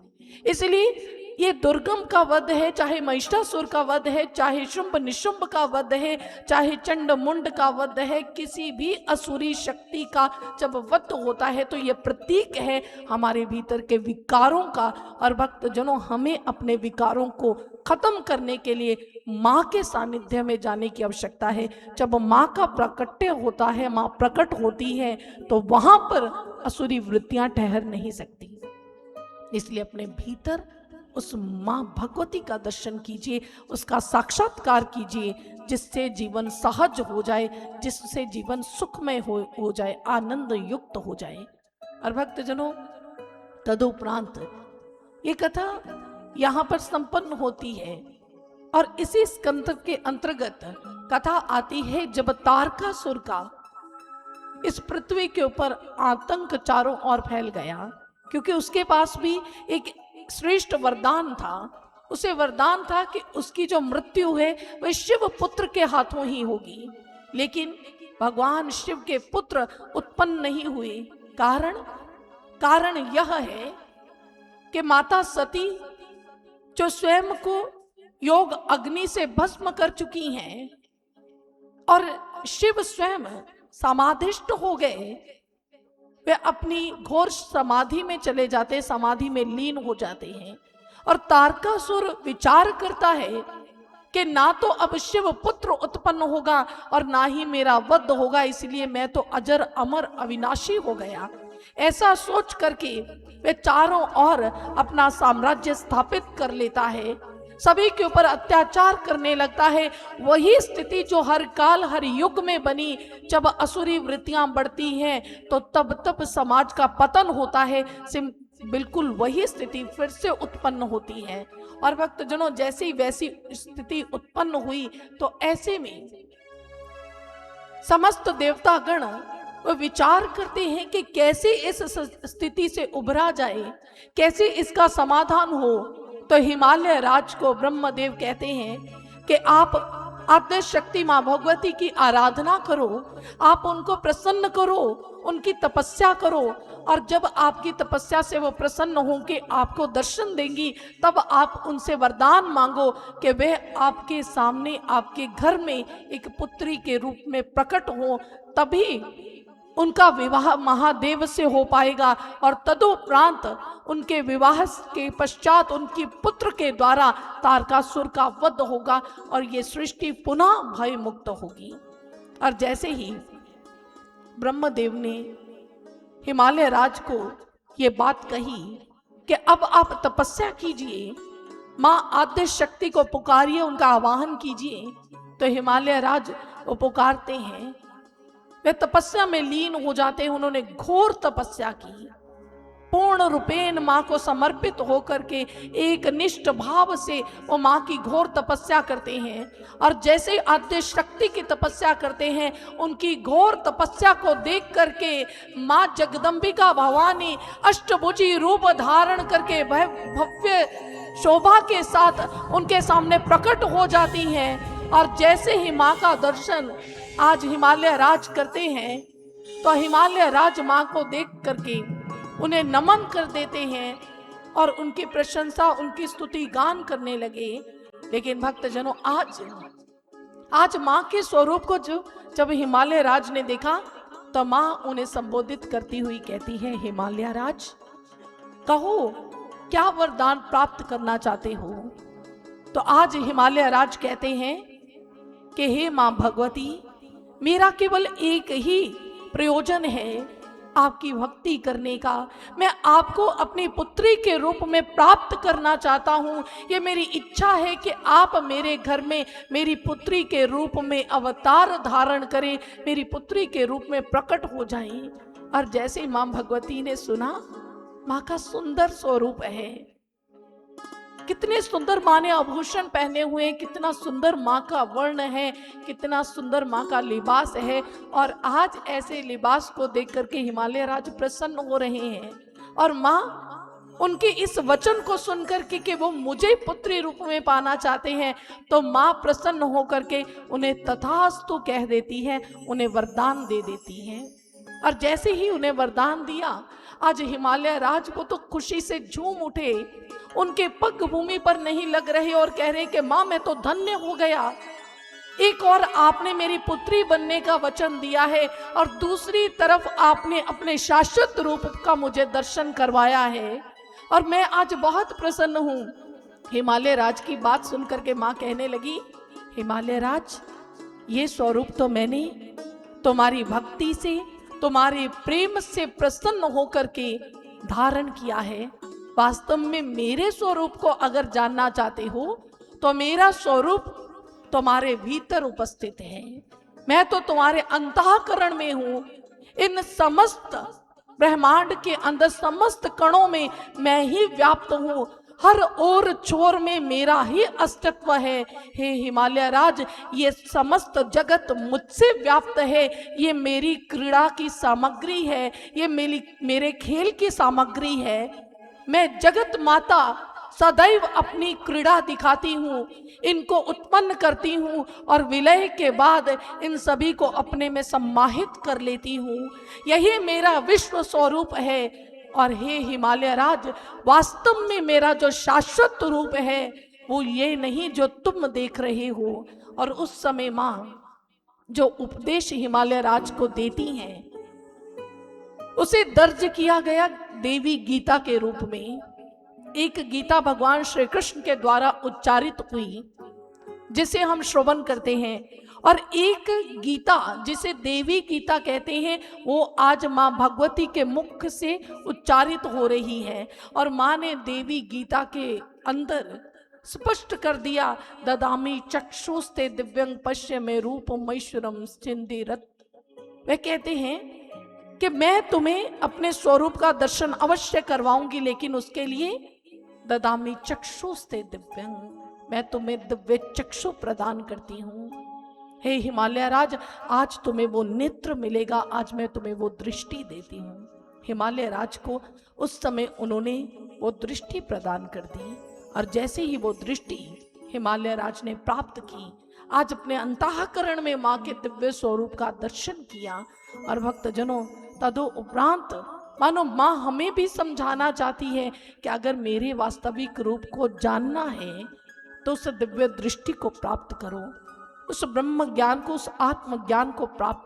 इसलिए ये दुर्गम का वध है, चाहे महिषासुर का वध है, चाहे शुंभ निशुंभ का वध है, चाहे चंड मुंड का वध है, किसी भी असुरी शक्ति का जब वध होता है तो ये प्रतीक है हमारे भीतर के विकारों का। और भक्तजनों हमें अपने विकारों को खत्म करने के लिए माँ के सानिध्य में जाने की आवश्यकता है। जब माँ का प्राकट्य होता है, माँ प्रकट होती है, तो वहां पर असुरी वृत्तियां ठहर नहीं सकती। इसलिए अपने भीतर उस माँ भगवती का दर्शन कीजिए, उसका साक्षात्कार कीजिए, जिससे जीवन सहज हो जाए, जिससे जीवन सुखमय हो जाए, आनंद युक्त हो जाए। और भक्तजनों तदुपरांत ये कथा यहाँ पर संपन्न होती है और इसी स्कंद के अंतर्गत कथा आती है जब तारकासुर का इस पृथ्वी के ऊपर आतंक चारों ओर फैल गया, क्योंकि उसके पास भी एक श्रेष्ठ वरदान था। उसे वरदान था कि उसकी जो मृत्यु है वह शिव पुत्र के हाथों ही होगी, लेकिन भगवान शिव के पुत्र उत्पन्न नहीं हुए। कारण यह है कि माता सती जो स्वयं को योग अग्नि से भस्म कर चुकी हैं और शिव स्वयं समाधिष्ट हो गए, वे अपनी घोर समाधि में चले जाते, समाधि में लीन हो जाते हैं। और तारकासुर विचार करता है कि ना तो अब शिव पुत्र उत्पन्न होगा और ना ही मेरा वध होगा, इसलिए मैं तो अजर अमर अविनाशी हो गया। ऐसा सोच करके वे चारों ओर अपना साम्राज्य स्थापित कर लेता है, सभी के ऊपर अत्याचार करने लगता है। वही स्थिति जो हर काल हर युग में बनी, जब असुरी वृत्तियां बढ़ती हैं तो तब समाज का पतन होता है, बिल्कुल वही स्थिति फिर से उत्पन्न होती है। और भक्तजनों जैसी वैसी स्थिति उत्पन्न हुई तो ऐसे में समस्त देवतागण वो विचार करते हैं कि कैसे इस स्थिति से उभरा जाए, कैसे इसका समाधान हो। तो हिमालय राज को ब्रह्मदेव कहते हैं कि आप आद्य शक्ति माँ भगवती की आराधना करो, आप उनको प्रसन्न करो, उनकी तपस्या करो, और जब आपकी तपस्या से वो प्रसन्न होंगे, आपको दर्शन देंगी, तब आप उनसे वरदान मांगो कि वे आपके सामने आपके घर में एक पुत्री के रूप में प्रकट हो, तभी उनका विवाह महादेव से हो पाएगा। और तदुपरांत उनके विवाह के पश्चात उनकी पुत्र के द्वारा तारकासुर का वध होगा और ये सृष्टि पुनः भय मुक्त होगी। और जैसे ही ब्रह्मदेव ने हिमालय राज को ये बात कही कि अब आप तपस्या कीजिए, माँ आद्य शक्ति को पुकारिए, उनका आवाहन कीजिए, तो हिमालय राज वो पुकारते हैं, वे तपस्या में लीन हो जाते हैं। उन्होंने घोर तपस्या की, पूर्ण रूपेण माँ को समर्पित होकर के एक निष्ठ भाव से वो माँ की घोर तपस्या करते हैं। और जैसे आद्य शक्ति की तपस्या करते हैं, उनकी घोर तपस्या को देख करके माँ जगदम्बिका भवानी अष्टभुजी रूप धारण करके भव्य शोभा के साथ उनके सामने प्रकट हो जाती हैं। और जैसे ही माँ का दर्शन आज हिमालय राज करते हैं, तो हिमालय राज माँ को देख करके उन्हें नमन कर देते हैं और उनकी प्रशंसा, उनकी स्तुति गान करने लगे। लेकिन भक्तजनों आज माँ के स्वरूप को जब हिमालय राज ने देखा, तो माँ उन्हें संबोधित करती हुई कहती है, हिमालय राज कहो क्या वरदान प्राप्त करना चाहते हो। तो आज हिमालय राज कहते हैं कि हे माँ भगवती, मेरा केवल एक ही प्रयोजन है आपकी भक्ति करने का। मैं आपको अपनी पुत्री के रूप में प्राप्त करना चाहता हूँ। ये मेरी इच्छा है कि आप मेरे घर में मेरी पुत्री के रूप में अवतार धारण करें, मेरी पुत्री के रूप में प्रकट हो जाएं। और जैसे ही माँ भगवती ने सुना, माँ का सुंदर स्वरूप है, कितने सुंदर माँ ने आभूषण पहने हुए हैं, कितना सुंदर माँ का वर्ण है, कितना सुंदर माँ का लिबास है। और आज ऐसे लिबास को देख करके हिमालय राज प्रसन्न हो रहे हैं। और माँ उनके इस वचन को सुनकर के कि वो मुझे पुत्री रूप में पाना चाहते हैं, तो माँ प्रसन्न होकर के उन्हें तथास्तु कह देती है, उन्हें वरदान दे देती है। और जैसे ही उन्हें वरदान दिया, आज हिमालय राज को तो खुशी से झूम उठे, उनके पग भूमि पर नहीं लग रहे और कह रहे कि माँ मैं तो धन्य हो गया, एक और आपने मेरी पुत्री बनने का वचन दिया है और दूसरी तरफ आपने अपने शाश्वत रूप का मुझे दर्शन करवाया है और मैं आज बहुत प्रसन्न हूं। हिमालय राज की बात सुनकर के माँ कहने लगी, हिमालय राज ये स्वरूप तो मैंने तुम्हारी भक्ति से, तुम्हारे प्रेम से प्रसन्न होकर के धारण किया है। वास्तव में मेरे स्वरूप को अगर जानना चाहते हो तो मेरा स्वरूप तुम्हारे भीतर उपस्थित है। मैं तो तुम्हारे अंतःकरण में हूं। इन समस्त ब्रह्मांड के अंदर समस्त कणों में मैं ही व्याप्त हूं। हर ओर छोर में मेरा ही अस्तित्व है। हे हिमालय राज, ये समस्त जगत मुझसे व्याप्त है। ये मेरी क्रीड़ा की सामग्री है, ये मेरे खेल की सामग्री है। मैं जगत माता सदैव अपनी क्रीड़ा दिखाती हूँ, इनको उत्पन्न करती हूँ और विलय के बाद इन सभी को अपने में सम्माहित कर लेती हूँ। यही मेरा विश्व स्वरूप है। और हे हिमालय राज, वास्तव में मेरा जो शाश्वत रूप है वो ये नहीं जो तुम देख रहे हो। और उस समय माँ जो उपदेश हिमालय राज को देती हैं उसे दर्ज किया गया देवी गीता के रूप में। एक गीता भगवान श्री कृष्ण के द्वारा उच्चारित हुई जिसे हम श्रवण करते हैं, और एक गीता जिसे देवी गीता कहते हैं वो आज माँ भगवती के मुख से उच्चारित हो रही है। और माँ ने देवी गीता के अंदर स्पष्ट कर दिया, ददामी चक्षुस्ते दिव्यं पश्य में रूपमैश्वरम चिंदिरत। वे कहते हैं कि मैं तुम्हें अपने स्वरूप का दर्शन अवश्य करवाऊंगी, लेकिन उसके लिए ददामी चक्षुस्ते दिव्यं, मैं तुम्हें दिव्य चक्षु प्रदान करती हूँ। हे हिमालय राज, आज तुम्हें वो नेत्र मिलेगा, आज मैं तुम्हें वो दृष्टि देती हूँ। हिमालय राज को उस समय उन्होंने वो दृष्टि प्रदान कर दी और जैसे ही वो दृष्टि हिमालय राज ने प्राप्त की, आज अपने अंतःकरण में माँ के दिव्य स्वरूप का दर्शन किया। और भक्तजनों, तदो उपरांत मानो माँ हमें भी समझाना चाहती है कि अगर मेरे वास्तविक रूप को जानना है तो उस दिव्य दृष्टि को प्राप्त करो, उस ब्रह्म ज्ञान को, उस आत्म ज्ञान को प्राप्त